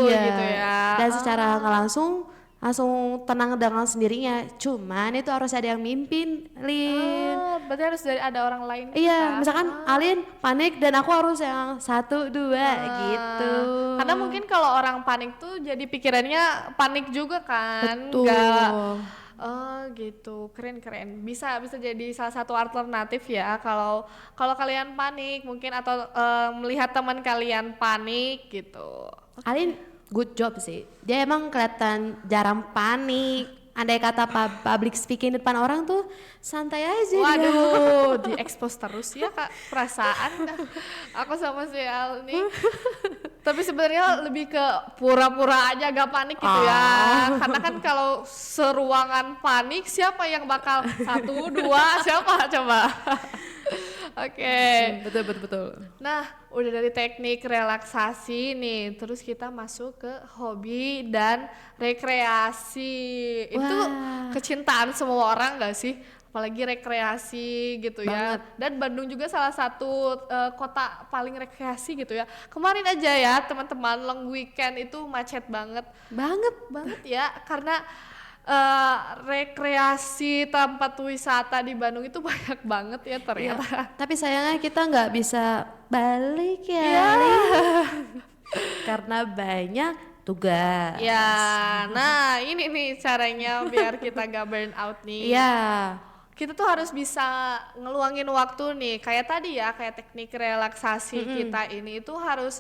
iya. gitu ya. Dan secara nggak langsung tenang dengan sendirinya. Cuman itu harus ada yang mimpin, Lin. Berarti harus ada orang lain. Iya, kan? misalkan Alin panik dan aku harus yang 1, 2 gitu. Karena mungkin kalau orang panik tuh jadi pikirannya panik juga kan. Betul. Oh gitu, keren. Bisa jadi salah satu alternatif ya kalau kalian panik mungkin atau melihat teman kalian panik gitu. Alin good job sih. Dia emang kelihatan jarang panik. Andai kata public speaking depan orang tuh santai aja dia. Waduh, diekspos terus ya Kak perasaan. Aku sama si Al nih. Tapi sebenarnya lebih ke pura-pura aja gak panik gitu ya. Karena kan kalau seruangan panik siapa yang bakal 1, 2 siapa coba? Oke. Betul. Nah, udah dari teknik relaksasi nih, terus kita masuk ke hobi dan rekreasi. Itu kecintaan semua orang gak sih? Apalagi rekreasi gitu ya. Dan Bandung juga salah satu kota paling rekreasi gitu ya. Kemarin aja ya teman-teman long weekend itu macet banget ya, karena rekreasi tempat wisata di Bandung itu banyak banget ya ternyata. Iya. Tapi sayangnya kita nggak bisa balik ya, karena banyak tugas. Ya, nah ini nih caranya biar kita gak burn out nih. Iya. Kita tuh harus bisa ngeluangin waktu nih, kayak tadi ya, kayak teknik relaksasi kita ini itu harus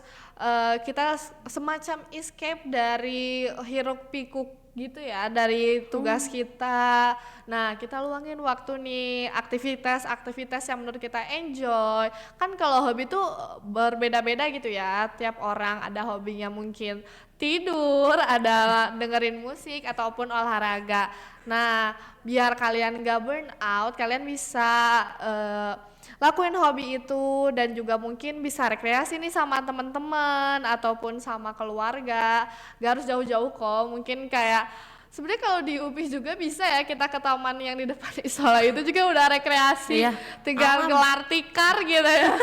kita semacam escape dari hiruk pikuk gitu ya, dari tugas kita. Nah, kita luangin waktu nih, aktivitas yang menurut kita enjoy. Kan kalau hobi tuh berbeda-beda gitu ya, tiap orang ada hobinya mungkin tidur, ada dengerin musik ataupun olahraga. Nah, biar kalian gak burn out, kalian bisa lakuin hobi itu dan juga mungkin bisa rekreasi nih sama teman-teman ataupun sama keluarga. Gak harus jauh-jauh kok, mungkin kayak sebenarnya kalau di UPI juga bisa ya, kita ke taman yang di depan Isola itu juga udah rekreasi. Iya. Tinggal gelar tikar gitu ya.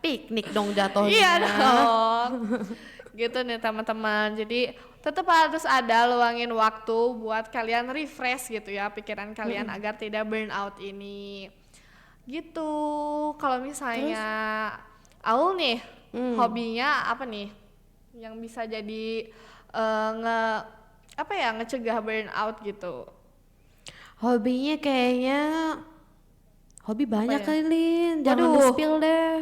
Piknik dong jatuhnya. Iya dong. Gitu nih teman-teman. Jadi tetap harus ada luangin waktu buat kalian refresh gitu ya pikiran kalian agar tidak burn out ini. Gitu. Kalau misalnya Aul nih hobinya apa nih yang bisa jadi ngecegah burnout gitu? Hobinya kayaknya hobi banyak ya? kali Lin, jangan Waduh. di-spill deh.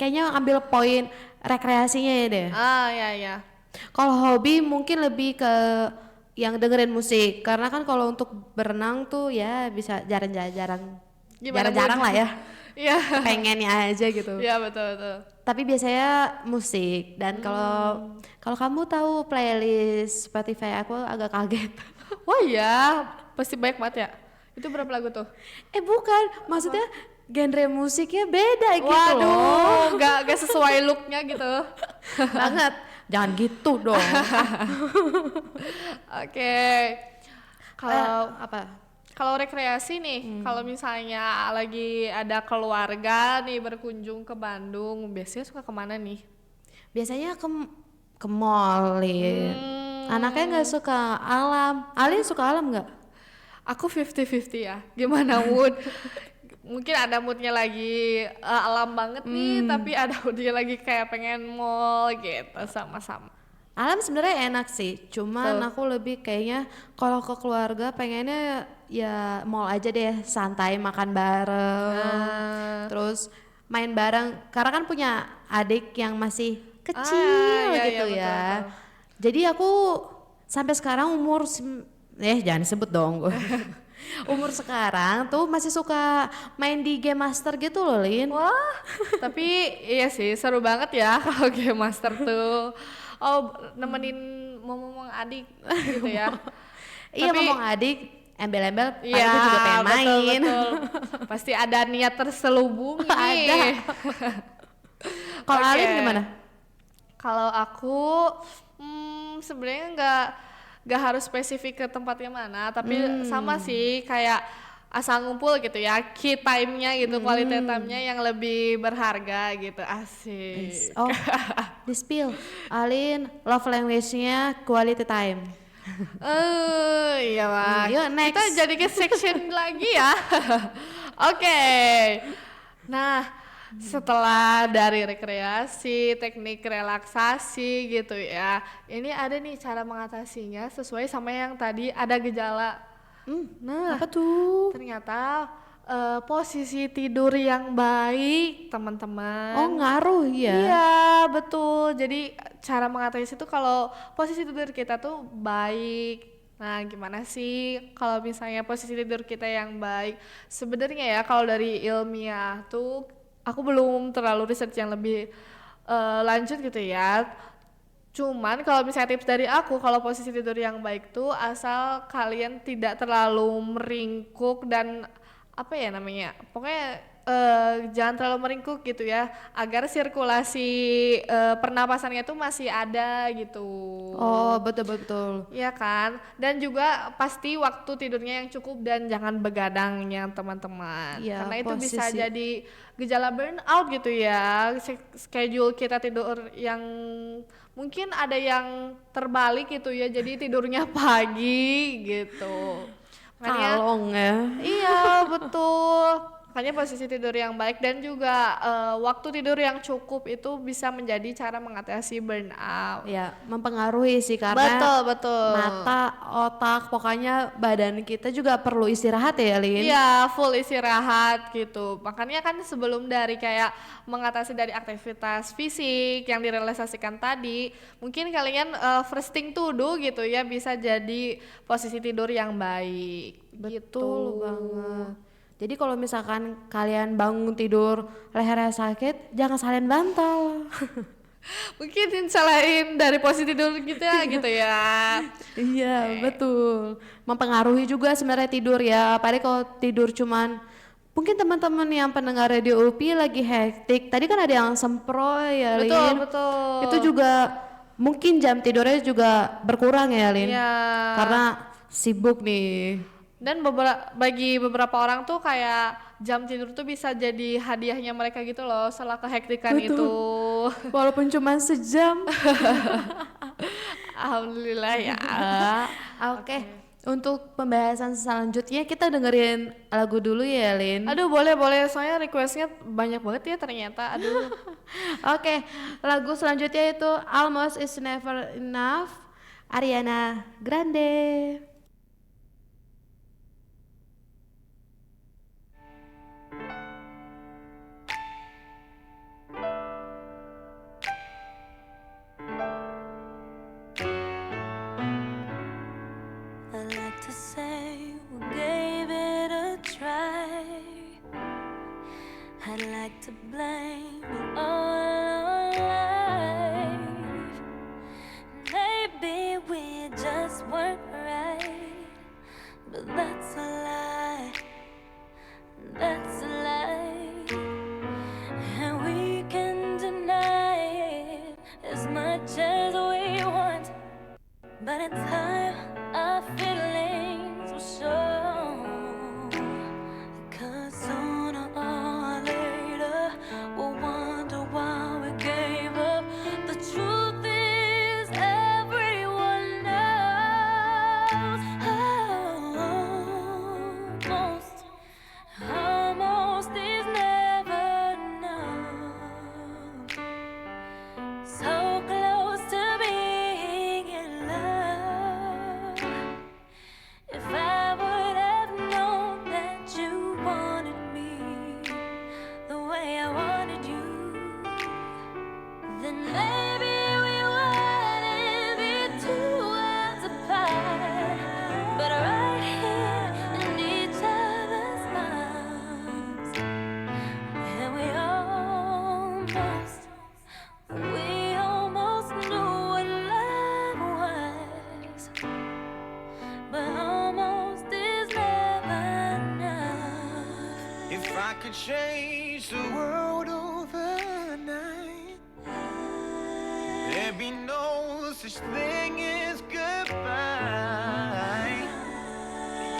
Kayaknya ambil poin rekreasinya ya deh. Ya. Kalau hobi mungkin lebih ke yang dengerin musik, karena kan kalau untuk berenang tuh ya bisa jarang-jarang lah ya. Iya. Pengennya aja gitu. Iya betul. Tapi biasanya musik, dan kalau kamu tahu playlist Spotify aku agak kaget. Wah ya, pasti banyak banget ya. Itu berapa lagu tuh? Bukan, maksudnya genre musiknya beda gitu loh. Waduh, gak sesuai looknya gitu. Banget. Jangan gitu dong. Oke. Kalau Apa? Kalau rekreasi nih, kalau misalnya lagi ada keluarga nih berkunjung ke Bandung, biasanya suka kemana nih? Biasanya ke mall, Lin. Anaknya nggak suka alam. Alin suka alam nggak? Aku 50-50 ya, gimana mood? Mungkin ada moodnya lagi alam banget nih, tapi ada moodnya lagi kayak pengen mall gitu, sama-sama. Alam sebenarnya enak sih, cuman Betul. aku lebih kayaknya kalau ke keluarga pengennya ya mall aja deh, santai makan bareng, terus main bareng. Karena kan punya adik yang masih kecil iya, gitu iya, ya. betul. Jadi aku sampai sekarang jangan disebut dong. Umur sekarang tuh masih suka main di Game Master gitu loh, Lin. Wah, tapi iya sih seru banget ya kalau Game Master tuh. Oh, nemenin ngomong adik gitu ya. Iya Tapi- ngomong adik, embel-embel, Iya, padahal aku juga pengen main. betul. Pasti ada niat terselubung nih. Ada. Kalau Oke. Alin gimana? Kalau aku sebenarnya nggak harus spesifik ke tempatnya mana, tapi sama sih kayak asal ngumpul gitu ya, key time-nya gitu, quality time-nya yang lebih berharga gitu, asik. Oh, di spill. Alin love language-nya quality time. Iya lah. Yuk, next. Kita jadi ke section lagi ya. Oke. Nah, setelah dari rekreasi, teknik relaksasi gitu ya. Ini ada nih cara mengatasinya sesuai sama yang tadi ada gejala. Nah, Apa tuh? ternyata posisi tidur yang baik, teman-teman. Oh, ngaruh ya. Iya, betul. Jadi cara mengatasi itu kalau posisi tidur kita tuh baik. Nah, gimana sih kalau misalnya posisi tidur kita yang baik? Sebenarnya ya kalau dari ilmiah tuh aku belum terlalu research yang lebih lanjut gitu ya. Cuman kalau misalnya tips dari aku, kalau posisi tidur yang baik tuh asal kalian tidak terlalu meringkuk dan apa ya namanya, pokoknya jangan terlalu meringkuk gitu ya, agar sirkulasi pernapasannya tuh masih ada gitu. Oh, betul. Iya kan, dan juga pasti waktu tidurnya yang cukup dan jangan begadangnya teman-teman. Iya, Karena itu bisa posisi. jadi gejala burnout gitu ya. Schedule kita tidur yang mungkin ada yang terbalik gitu ya, jadi tidurnya pagi gitu. Makanya Kalong ya. iya betul. Makanya posisi tidur yang baik dan juga waktu tidur yang cukup itu bisa menjadi cara mengatasi burnout. Ya, mempengaruhi sih karena Betul. mata, otak, pokoknya badan kita juga perlu istirahat ya, Lin. Iya, full istirahat gitu. Makanya kan sebelum dari kayak mengatasi dari aktivitas fisik yang direalisasikan tadi, mungkin kalian first thing to do gitu ya, bisa jadi posisi tidur yang baik. Betul gitu. banget. Jadi kalau misalkan kalian bangun tidur lehernya sakit, jangan salin bantal. Mungkin salahin dari posisi tidur kita gitu ya. Iya, betul. Mempengaruhi juga sebenarnya tidur ya. Apalagi kalau tidur cuman mungkin teman-teman yang pendengar radio UPI lagi hektik. Tadi kan ada yang semproy ya, Lin. Betul. Itu juga mungkin jam tidurnya juga berkurang ya, Lin. Iya. Karena sibuk nih. Dan bagi beberapa orang tuh kayak jam tidur tuh bisa jadi hadiahnya mereka gitu loh setelah kehektikan Betul. itu. Walaupun cuma sejam. Alhamdulillah ya. Oke. Untuk pembahasan selanjutnya kita dengerin lagu dulu ya, Lin. Aduh boleh soalnya requestnya banyak banget ya ternyata. Aduh. Oke, lagu selanjutnya itu Almost Is Never Enough, Ariana Grande. I like to say we gave it a try. I'd like to blame it all on life. Maybe we just weren't right, but that's a lie. That's a lie, and we can deny it as much as we want. But in time, our feelings will show. I could change the world overnight, there'd be no such thing as goodbye.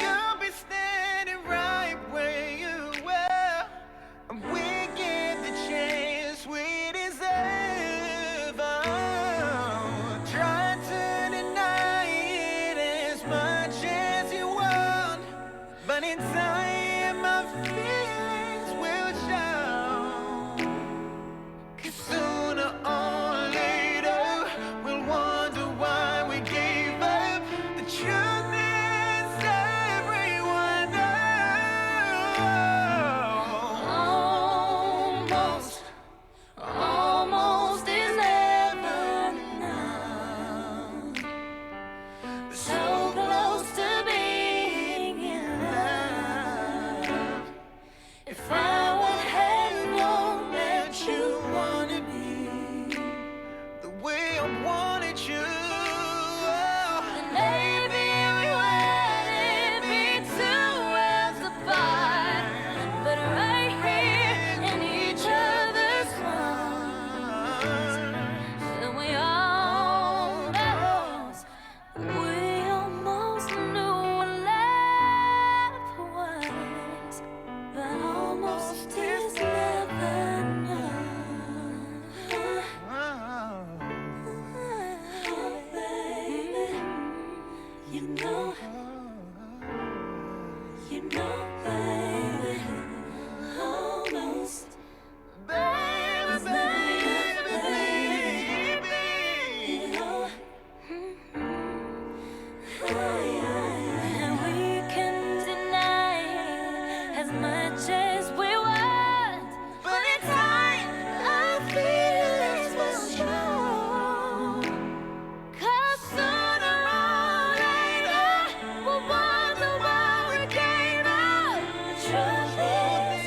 You'll be standing right where you were, and we get the chance we deserve. Oh, try to deny it as much as you want, but in time my feelings will show. 'Cause sooner or later we'll wonder why we gave up. The truth is everyone knows. Almost is never enough. So close to being in love. If I would have known that you wanted me, The way I wanted you. then maybe we wouldn't be 2 worlds apart. But right here in each other's arms, and we almost knew what love was. But almost is never enough. Oh, baby, you know, baby, almost, Baby, baby, baby. you know. And we can deny as much as we want, but in time our feelings will show. 'Cause sooner or later we'll wonder why we gave up. The truth is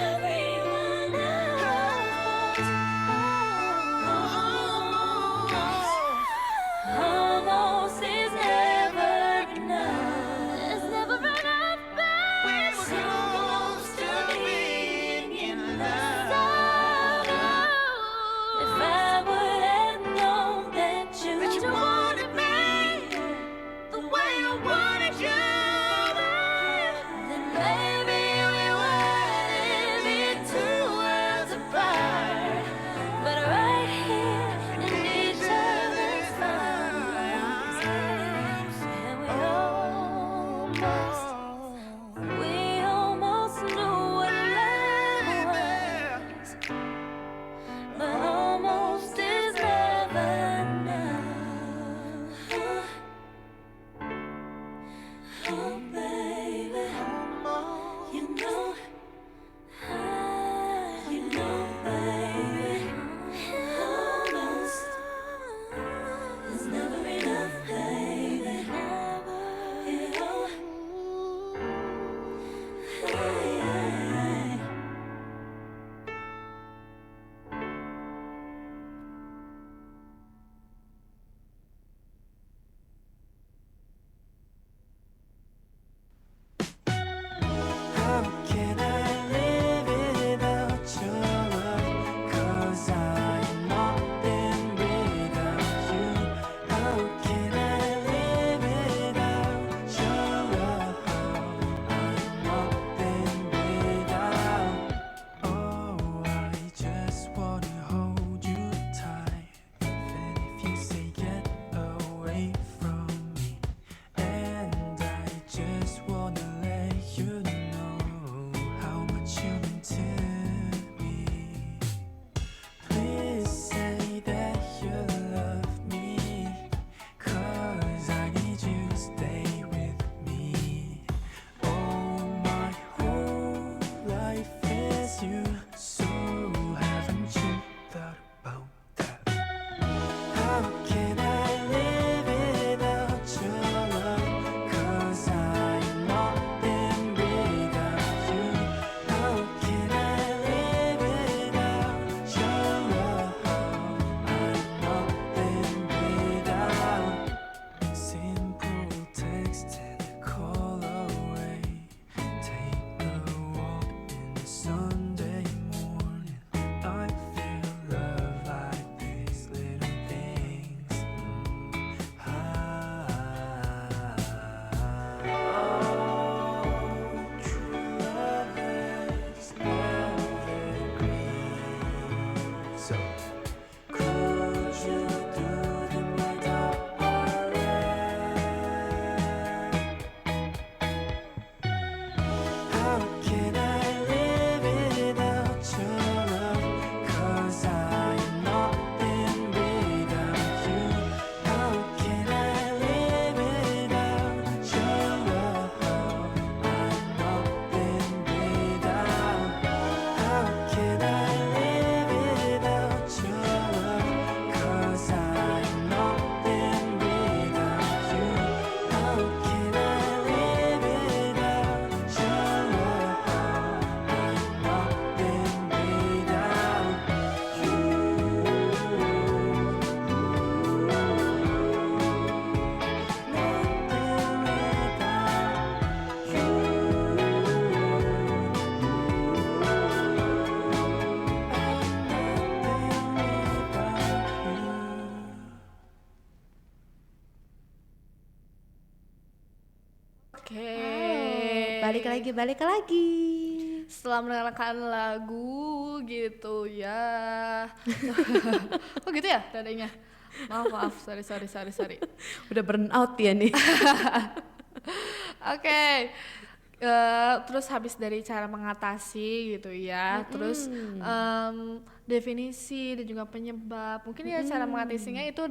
everyone knows. Almost is never enough. It's never enough, babe. We're close to being in love. If I would have known that you wanted me the way I wanted you, then maybe we wouldn't be 2 worlds apart. But right here in each other's arms, and we almost knew what love was. But almost is never enough. Oh, baby, you know, baby, almost is never enough, baby. You know, Balik lagi. Setelah mendengarkan lagu gitu ya. Kok gitu ya dadanya? Maaf, sorry. Udah burn out ya nih. Oke. Terus habis dari cara mengatasi gitu ya, terus definisi dan juga penyebab. Mungkin ya cara mengatasinya itu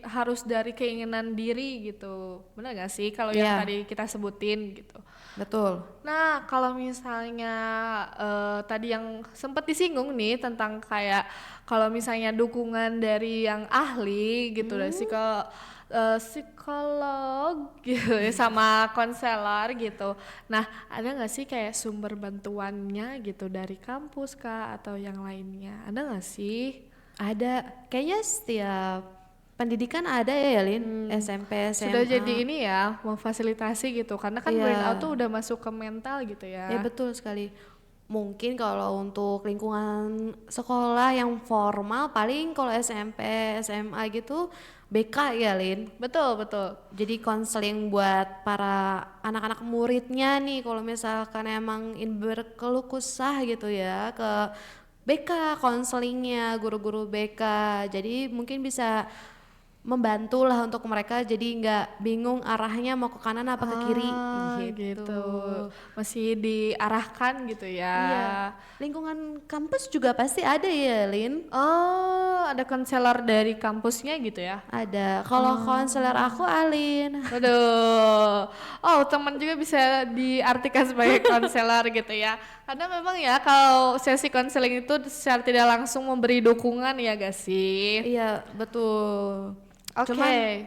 harus dari keinginan diri gitu. Benar gak sih kalau yang Iya. tadi kita sebutin gitu. Betul. Nah, kalau misalnya tadi yang sempat disinggung nih tentang kayak kalau misalnya dukungan dari yang ahli gitu dari psikolog gitu ya, sama konselor gitu. Nah, ada nggak sih kayak sumber bantuannya gitu dari kampus kah atau yang lainnya? Ada nggak sih? Ada, kayaknya setiap pendidikan ada ya Lin, SMP, SMA. Sudah jadi ini ya, memfasilitasi gitu. Karena kan Iya. burnout tuh udah masuk ke mental gitu ya. Ya betul sekali. Mungkin kalau untuk lingkungan sekolah yang formal paling kalau SMP, SMA gitu BK ya Lin. Betul. Jadi konseling buat para anak-anak muridnya nih kalau misalkan emang ingin berkeluh kesah gitu ya ke BK, konselingnya guru-guru BK. Jadi mungkin bisa membantu lah untuk mereka jadi nggak bingung arahnya mau ke kanan apa ke kiri gitu. Masih diarahkan gitu ya. Iya. Lingkungan kampus juga pasti ada ya Lin. Oh, ada konselor dari kampusnya gitu ya? Ada. Kalau konselor aku Alin. Waduh. Oh, teman juga bisa diartikan sebagai konselor gitu ya. Karena memang ya kalau sesi konseling itu secara tidak langsung memberi dukungan ya gak sih? Iya betul. Oke.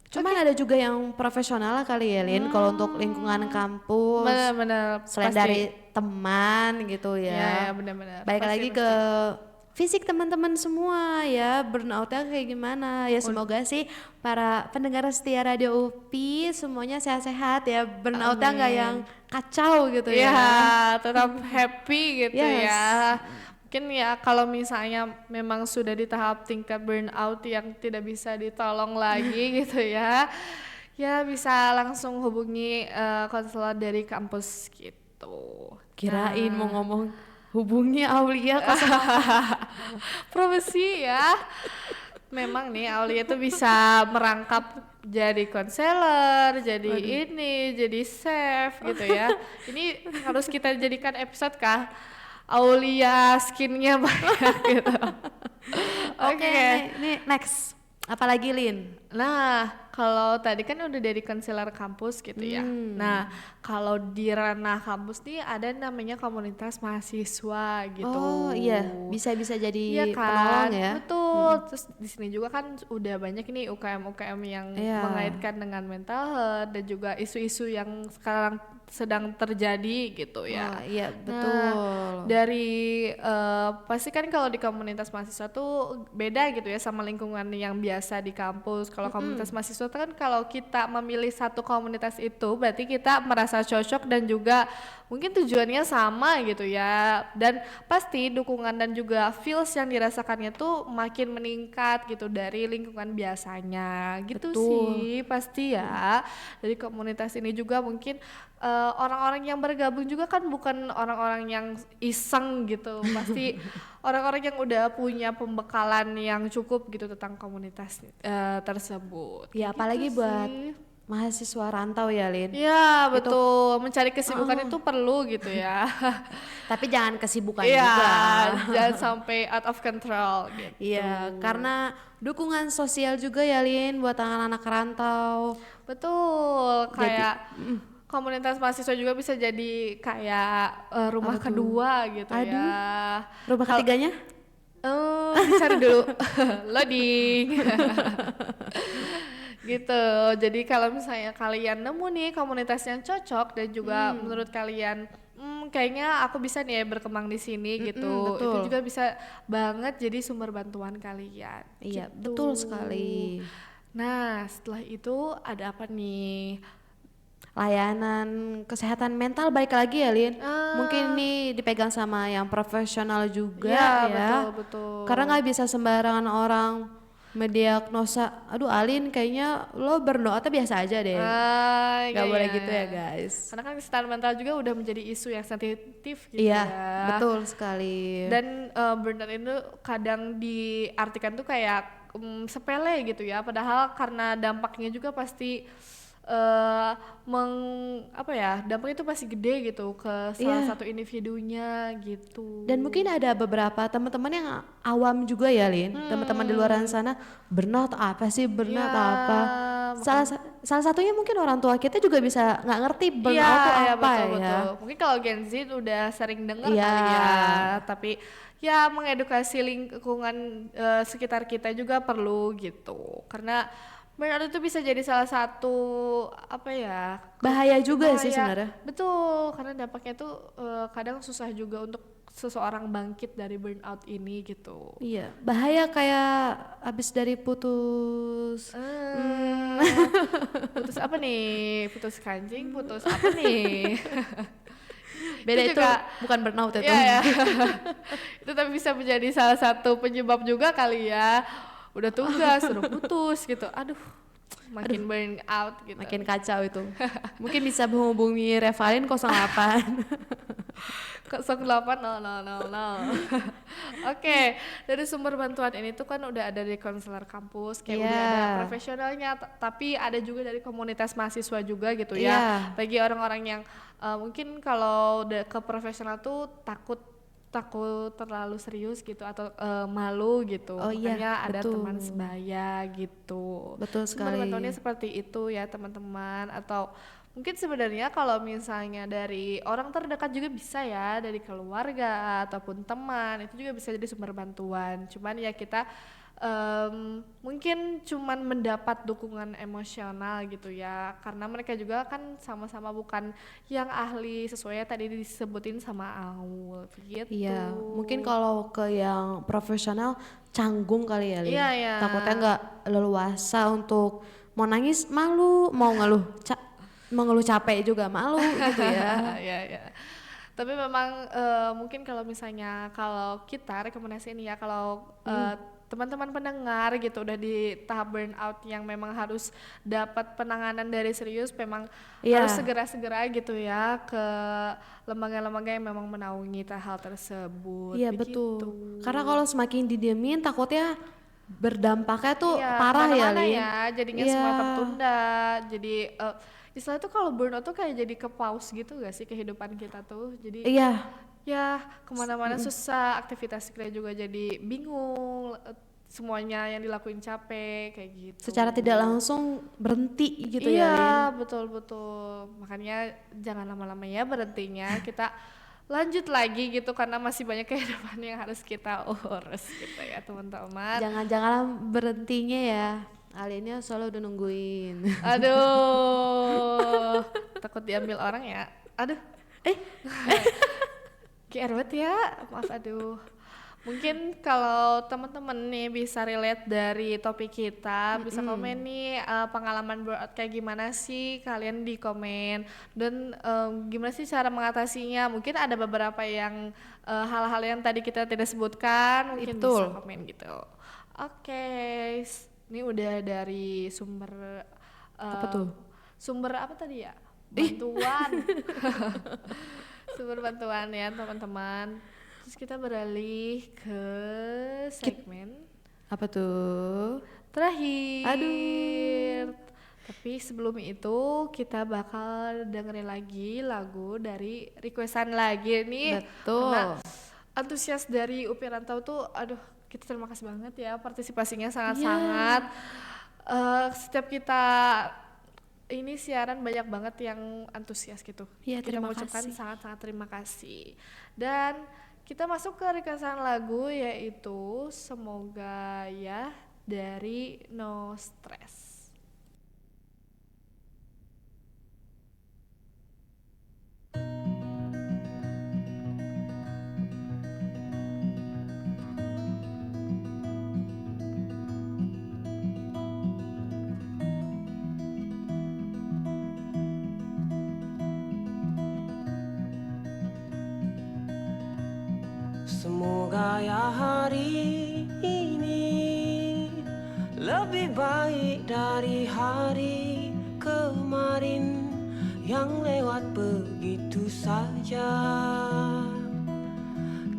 Cuman ada juga yang profesional lah kali ya Lin. Kalau untuk lingkungan kampus. Benar-benar. Selain pasti. dari teman gitu Ya, ya. benar-benar. Baik Pasti, lagi pasti. ke fisik teman-teman semua ya, burnoutnya kayak gimana ya, semoga sih para pendengar setia Radio UPI semuanya sehat-sehat ya, burnoutnya nggak yang kacau gitu Ya, ya. tetap happy gitu Yes. ya. Mungkin ya kalau misalnya memang sudah di tahap tingkat burnout yang tidak bisa ditolong lagi gitu ya. Ya bisa langsung hubungi konselor dari kampus gitu. Kirain mau ngomong hubungi Aulia ke Profesi ya. Memang nih Aulia tuh bisa merangkap jadi konselor, jadi ini, jadi chef gitu ya. Ini harus kita jadikan episode kah? Aulia skinnya banyak gitu. Oke, nih next. Apalagi Lin? Nah, kalau tadi kan udah dari konselor kampus gitu ya. Nah, kalau di ranah kampus nih ada namanya komunitas mahasiswa gitu. Oh iya, bisa jadi Iya kan, penolong ya. betul. Terus di sini juga kan udah banyak nih UKM yang Iya. mengaitkan dengan mental health dan juga isu-isu yang sekarang sedang terjadi gitu ya. Oh, iya betul. Nah, dari pasti kan kalau di komunitas mahasiswa tuh beda gitu ya sama lingkungan yang biasa di kampus. Kalau komunitas mahasiswa tuh kan kalau kita memilih satu komunitas itu berarti kita merasa cocok dan juga mungkin tujuannya sama gitu ya. Dan pasti dukungan dan juga feels yang dirasakannya tuh makin meningkat gitu dari lingkungan biasanya. Gitu Betul. sih pasti ya. Dari komunitas ini juga mungkin orang-orang yang bergabung juga kan bukan orang-orang yang iseng gitu, pasti orang-orang yang udah punya pembekalan yang cukup gitu tentang komunitas tersebut. Ya apalagi Gitu buat sih. mahasiswa rantau ya Lin. Ya betul, mencari kesibukan itu perlu gitu ya. Tapi jangan kesibukan Iya, juga. jangan sampai out of control gitu. Iya, karena dukungan sosial juga ya Lin buat anak-anak rantau. Betul, kayak komunitas mahasiswa juga bisa jadi kayak rumah kedua gitu ya. Rumah ketiganya? Dicari dulu loading. Gitu. Jadi kalau misalnya kalian nemu nih komunitas yang cocok dan juga menurut kalian kayaknya aku bisa nih ya berkembang di sini gitu. betul. Itu juga bisa banget jadi sumber bantuan kalian. Iya, gitu. betul sekali. Nah, setelah itu ada apa nih? Layanan kesehatan mental balik lagi ya Lin. Mungkin ini dipegang sama yang profesional juga Iya, ya. betul. Karena nggak bisa sembarangan orang mendiagnosa, aduh Alin kayaknya lo burnout atau biasa aja deh. Gak Iya, boleh iya. gitu ya guys. Karena kan kesehatan mental juga udah menjadi isu yang sensitif gitu Iya, ya. betul sekali. Dan burnout itu kadang diartikan tuh kayak sepele gitu ya, padahal karena dampaknya juga pasti eh apa ya, dampaknya itu pasti gede gitu ke salah Iya. satu individunya gitu. Dan mungkin ada beberapa teman-teman yang awam juga ya Lin, teman-teman di luar sana burnout apa sih, burnout Iya, apa? Salah satunya mungkin orang tua kita juga bisa nggak ngerti burnout itu iya, apa betul, ya. betul. Mungkin kalau Gen Z udah sering dengar Iya. kali ya, tapi ya mengedukasi lingkungan sekitar kita juga perlu gitu. Karena burnout itu bisa jadi salah satu apa ya? Bahaya juga sih bahaya. sebenarnya. Betul, karena dampaknya tuh kadang susah juga untuk seseorang bangkit dari burnout ini gitu. Iya, bahaya kayak abis dari putus. Putus apa nih? Putus kancing, putus apa nih? Beda Itu itu, juga- bukan burnout itu. Iya ya. Itu tapi bisa menjadi salah satu penyebab juga kali ya. Udah tugas, suruh putus gitu. Aduh, makin burn out gitu. Makin kacau itu. Mungkin bisa menghubungi Revalin 08. 080000. Oke, dari sumber bantuan ini tuh kan udah ada dari konselor kampus, kayak udah Iya. ada profesionalnya, tapi ada juga dari komunitas mahasiswa juga gitu Iya. ya. Bagi orang-orang yang mungkin kalau ke profesional tuh takut terlalu serius gitu atau malu gitu. Oh iya, Makanya ada betul. teman sebaya gitu. Betul Sumber sekali. bantuannya seperti itu ya teman-teman, atau mungkin sebenarnya kalau misalnya dari orang terdekat juga bisa ya, dari keluarga ataupun teman, itu juga bisa jadi sumber bantuan. Cuman ya kita mungkin cuman mendapat dukungan emosional gitu ya, karena mereka juga kan sama-sama bukan yang ahli sesuai tadi disebutin sama Aul gitu. Iya, mungkin kalau ke yang profesional canggung kali ya Lin. Iya, iya. Takutnya nggak leluasa untuk mau nangis malu, mau ngeluh capek juga malu gitu ya. Iya, iya. Tapi memang mungkin kalau misalnya kalau kita rekomendasi ini ya, kalau teman-teman pendengar gitu udah di tahap burnout yang memang harus dapat penanganan dari serius, memang Iya. harus segera-segera gitu ya ke lembaga-lembaga yang memang menaungi hal tersebut. Iya begitu. betul. Karena kalau semakin didiemin takutnya berdampaknya tuh Iya, parah ya kemana-mana Lin. ya, jadinya Iya. semua tertunda. Jadi istilahnya tuh kalau burnout tuh kayak jadi ke pause gitu gak sih kehidupan kita tuh. Jadi Iya, ya kemana-mana susah, aktivitas kita juga jadi bingung, semuanya yang dilakuin capek kayak gitu. secara tidak langsung berhenti gitu iya, ya Lin. betul-betul. Makanya jangan lama-lama ya berhentinya, kita lanjut lagi gitu karena masih banyak kehidupan yang harus kita urus gitu ya teman-teman. Jangan berhentinya ya. Alinnya soalnya udah nungguin. Aduh, takut diambil orang ya. Aduh, GR banget ya, maaf aduh. Mungkin kalau teman-teman nih bisa relate dari topik kita, bisa komen nih pengalaman burnout kayak gimana sih, kalian di komen. Dan gimana sih cara mengatasinya, mungkin ada beberapa yang hal-hal yang tadi kita tidak sebutkan, mungkin Betul. bisa komen gitu. Oke, ini udah dari sumber Apa tuh? Sumber apa tadi ya? Bantuan. Sumber bantuan ya teman-teman. Terus kita beralih ke segmen Apa tuh? terakhir. Aduh. Tapi sebelum itu kita bakal dengerin lagi lagu dari requestan lagi nih. Betul. Karena antusias dari UPI Rantau tuh, aduh kita terima kasih banget ya, partisipasinya sangat-sangat. Setiap kita ini siaran banyak banget yang antusias gitu. Iya, Kita terima mengucapkan kasih. sangat-sangat terima kasih. Dan kita masuk ke requestan lagu yaitu Semoga Ya dari No Stress. Semoga ya hari ini lebih baik dari hari kemarin yang lewat begitu saja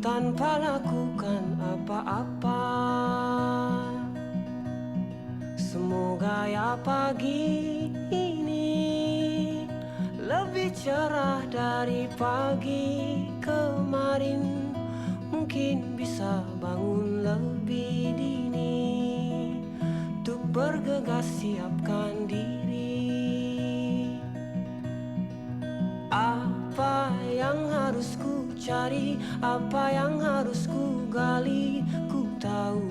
tanpa lakukan apa-apa. Semoga ya pagi ini lebih cerah dari pagi kemarin. Mungkin bisa bangun lebih dini untuk bergegas siapkan diri. Apa yang harus ku cari, apa yang harus ku gali, ku tahu.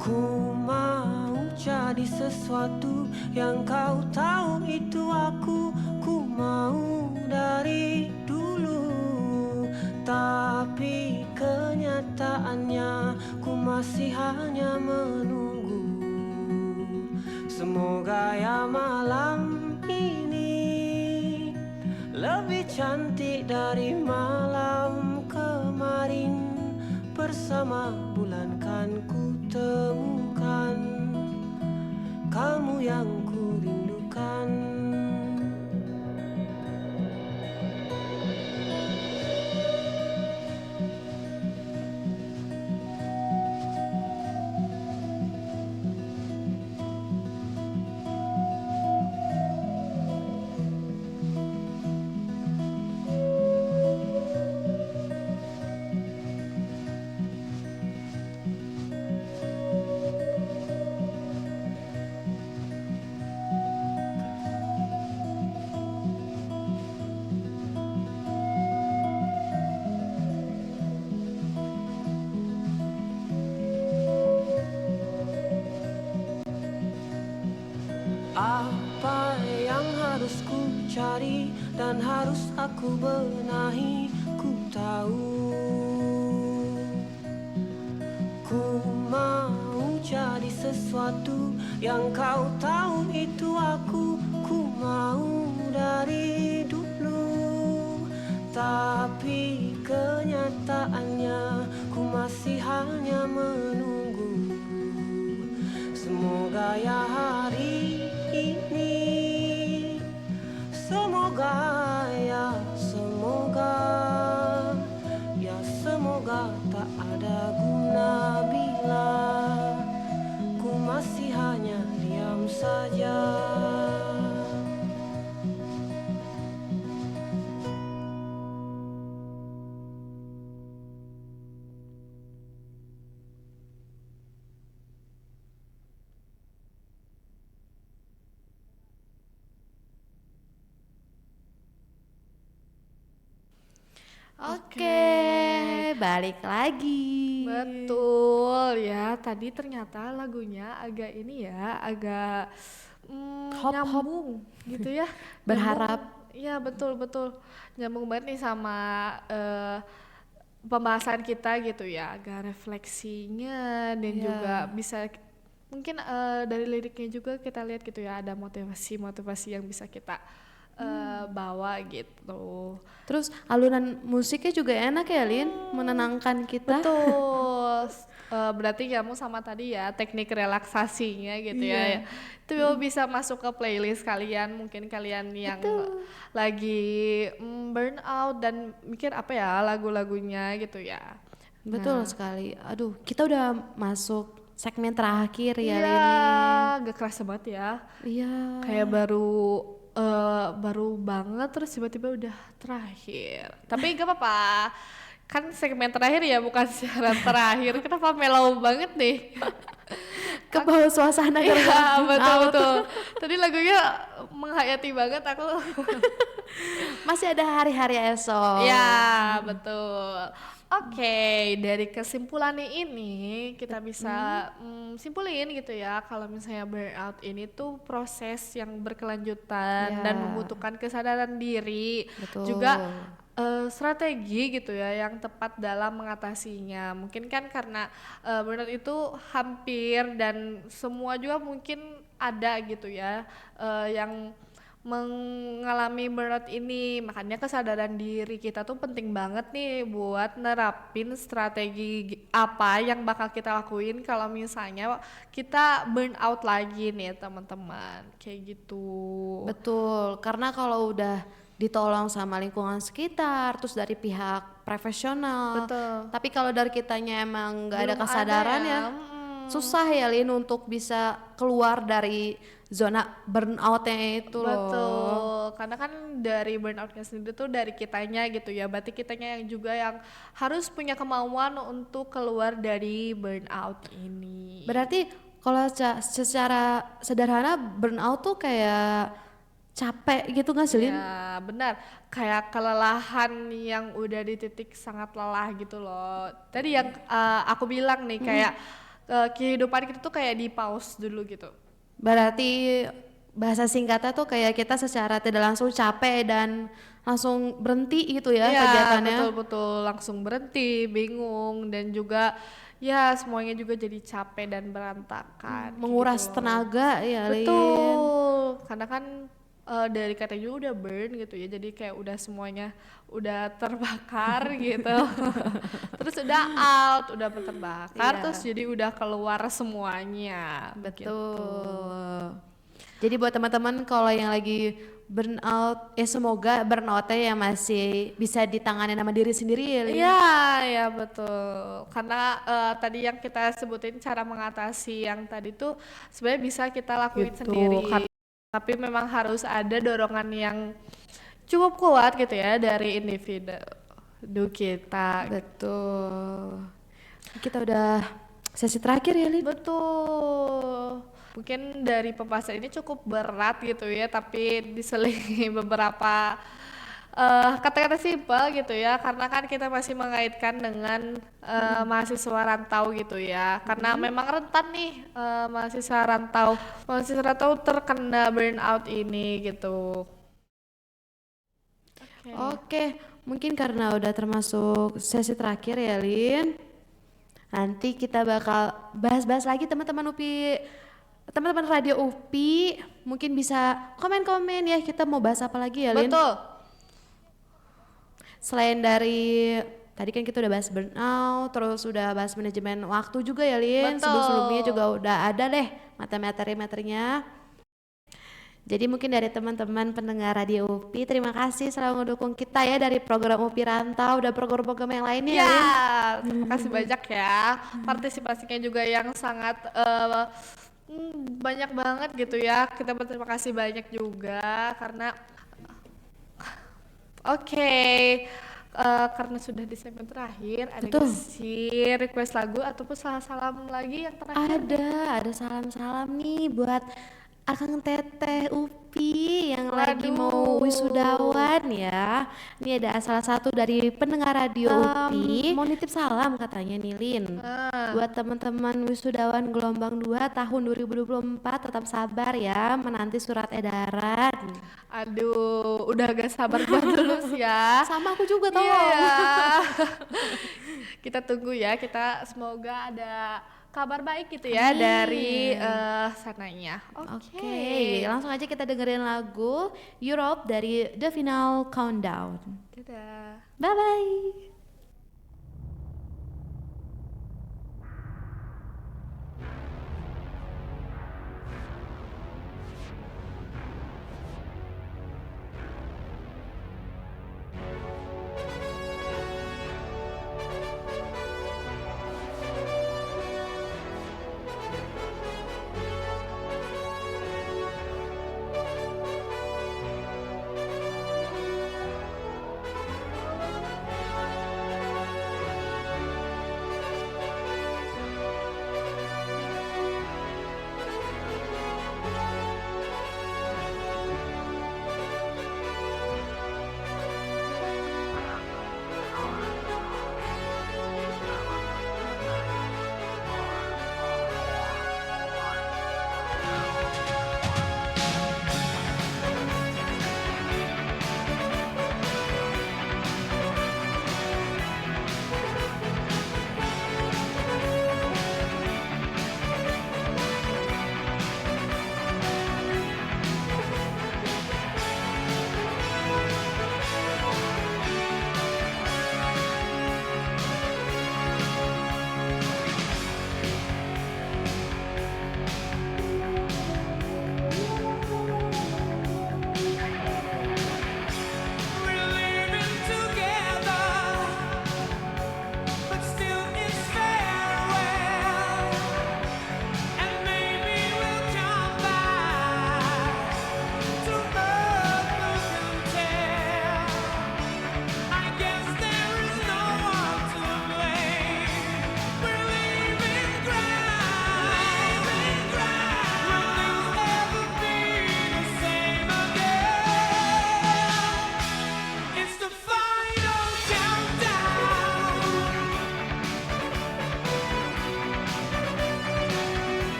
Ku mau jadi sesuatu yang kau tahu itu aku. Ku mau dari dulu, tapi kenyataannya ku masih hanya menunggu. Semoga ya malam ini lebih cantik dari malam kemarin. Bersama bulan kan ku temukan kamu yang ku rindukan. Apa yang harus ku cari dan harus aku benahi, ku tahu. Ku mau jadi sesuatu yang kau tahu itu aku. Ku mau dari dulu, tapi kenyataannya ku masih hanya menunggu. Semoga ya hari ini, semoga ya semoga, ya semoga tak ada guna bila ku masih hanya diam saja. Oke, balik lagi. Betul ya, tadi ternyata lagunya agak ini ya, agak Hop-hop. nyambung gitu ya. Berharap. Iya betul nyambung banget nih sama pembahasan kita gitu ya, agak refleksinya dan Iya. juga bisa mungkin dari liriknya juga kita lihat gitu ya, ada motivasi yang bisa kita bawa gitu. Terus alunan musiknya juga enak ya, Lin, menenangkan kita. Betul. Berarti kamu sama tadi ya teknik relaksasinya gitu ya. Itu bisa masuk ke playlist kalian, mungkin kalian yang lagi burnout dan mikir apa ya lagu-lagunya gitu ya. Betul sekali. Aduh, kita udah masuk segmen terakhir ya, Iya, Lin. gak kerasa banget ya. Iya. Kayak baru banget terus tiba-tiba udah terakhir. Tapi gak apa-apa. Kan segmen terakhir ya, bukan siaran terakhir. Kenapa mellow banget nih? Ke bawah suasana Iya, karena betul. Tadi lagunya menghayati banget aku. masih ada hari-hari esok. Ya, betul. Oke, dari kesimpulannya ini kita bisa simpulin gitu ya, kalau misalnya burnout ini tuh proses yang berkelanjutan Ya. dan membutuhkan kesadaran diri, Betul. juga strategi gitu ya yang tepat dalam mengatasinya. Mungkin kan karena burnout itu hampir dan semua juga mungkin ada gitu ya yang mengalami burnout ini. Makanya kesadaran diri kita tuh penting banget nih buat nerapin strategi apa yang bakal kita lakuin kalau misalnya kita burnout lagi nih teman-teman, kayak gitu. Betul, karena kalau udah ditolong sama lingkungan sekitar, terus dari pihak profesional. Betul. Tapi kalau dari kitanya emang nggak ada Belum kesadaran ada ya, ya, susah ya Lin untuk bisa keluar dari zona burnoutnya itu loh. Betul, karena kan dari burnoutnya sendiri tuh dari kitanya gitu ya. Berarti kitanya yang juga yang harus punya kemauan untuk keluar dari burnout ini. Berarti kalau secara sederhana burnout tuh kayak capek gitu nggak sih Lin? Ya benar, kayak kelelahan yang udah di titik sangat lelah gitu loh. Tadi yang aku bilang nih kayak kehidupan kita tuh kayak di pause dulu gitu. Berarti bahasa singkatnya tuh kayak kita secara tidak langsung capek dan langsung berhenti gitu ya Iya, kegiatannya. betul-betul langsung berhenti, bingung dan juga ya semuanya juga jadi capek dan berantakan. Menguras gitu loh. tenaga ya Lin. Betul, karena kan dari katanya juga udah burn gitu ya, jadi kayak udah semuanya udah terbakar gitu. Terus udah out, udah terbakar, Iya. terus jadi udah keluar semuanya. Betul. Jadi buat teman-teman kalau yang lagi burnout, semoga burnoutnya yang masih bisa ditangani sama diri sendiri ya Lin. Iya, ya betul. Karena tadi yang kita sebutin cara mengatasi yang tadi tuh sebenarnya bisa kita lakuin Gitu. sendiri. Tapi memang harus ada dorongan yang cukup kuat gitu ya dari individu kita. Betul. Kita udah sesi terakhir ya Lin. Betul. Mungkin dari pembahasan ini cukup berat gitu ya, tapi diselingi beberapa kata-kata simpel gitu ya, karena kan kita masih mengaitkan dengan mahasiswa rantau gitu ya, karena memang rentan nih mahasiswa rantau terkena burnout ini gitu. Oke, mungkin karena udah termasuk sesi terakhir ya Lin. Nanti kita bakal bahas-bahas lagi teman-teman Radio UPI mungkin bisa komen-komen ya, kita mau bahas apa lagi ya Lin. Betul. Selain dari tadi kan kita udah bahas burnout, terus udah bahas manajemen waktu juga ya Lin. Betul. Sebelum-sebelumnya juga udah ada deh materi-materinya. Jadi mungkin dari teman-teman pendengar Radio UPI, terima kasih selalu ngedukung kita ya dari program UPI Rantau dan program-program yang lainnya ya Lin. Terima kasih banyak ya. Partisipasinya juga yang sangat banyak banget gitu ya. Kita berterima kasih banyak juga karena karena sudah di segmen terakhir, ada Betul. nggak sih request lagu ataupun salam lagi yang terakhir? Ada salam-salam nih buat Akang Teteh Upi yang lagi mau wisudawan ya. Ini ada salah satu dari pendengar Radio Upi mau nitip salam katanya nih Lin. Buat teman-teman wisudawan gelombang 2 tahun 2024 tetap sabar ya menanti surat edaran. Aduh, udah gak sabar buat lulus ya. Sama aku juga tau. Iya. Kita tunggu ya, kita semoga ada kabar baik gitu ya dari sananya. Oke, langsung aja kita dengerin lagu Europe dari The Final Countdown. Dadah. Bye bye.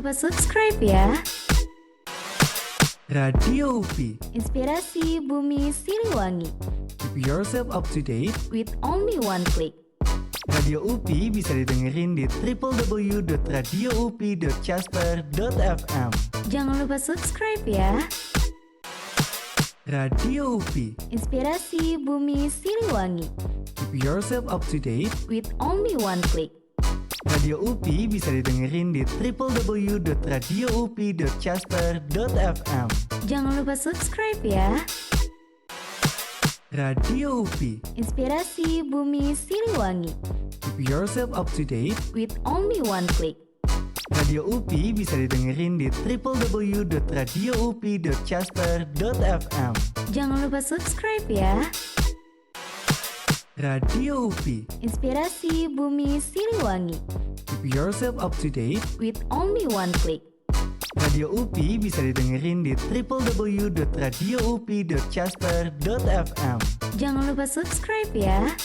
lupa subscribe ya. Radio UPI. Inspirasi Bumi Siliwangi. Keep yourself up to date With only one click. Radio UPI bisa didengerin di www.radioupi.casper.fm. Jangan lupa subscribe ya. Radio UPI. Inspirasi Bumi Siliwangi. Keep yourself up to date With only one click. Radio UPI bisa didengerin di www.radioupi.casper.fm. Jangan lupa subscribe ya. Radio UPI. Inspirasi Bumi Siliwangi. Keep yourself up to date With only one click. Radio UPI bisa didengerin di www.radioupi.casper.fm. Jangan lupa subscribe ya. Radio UPI. Inspirasi Bumi Siliwangi. Keep yourself up to date With only one click. Radio UPI bisa didengerin di www.radioupi.casper.fm. Jangan lupa subscribe ya.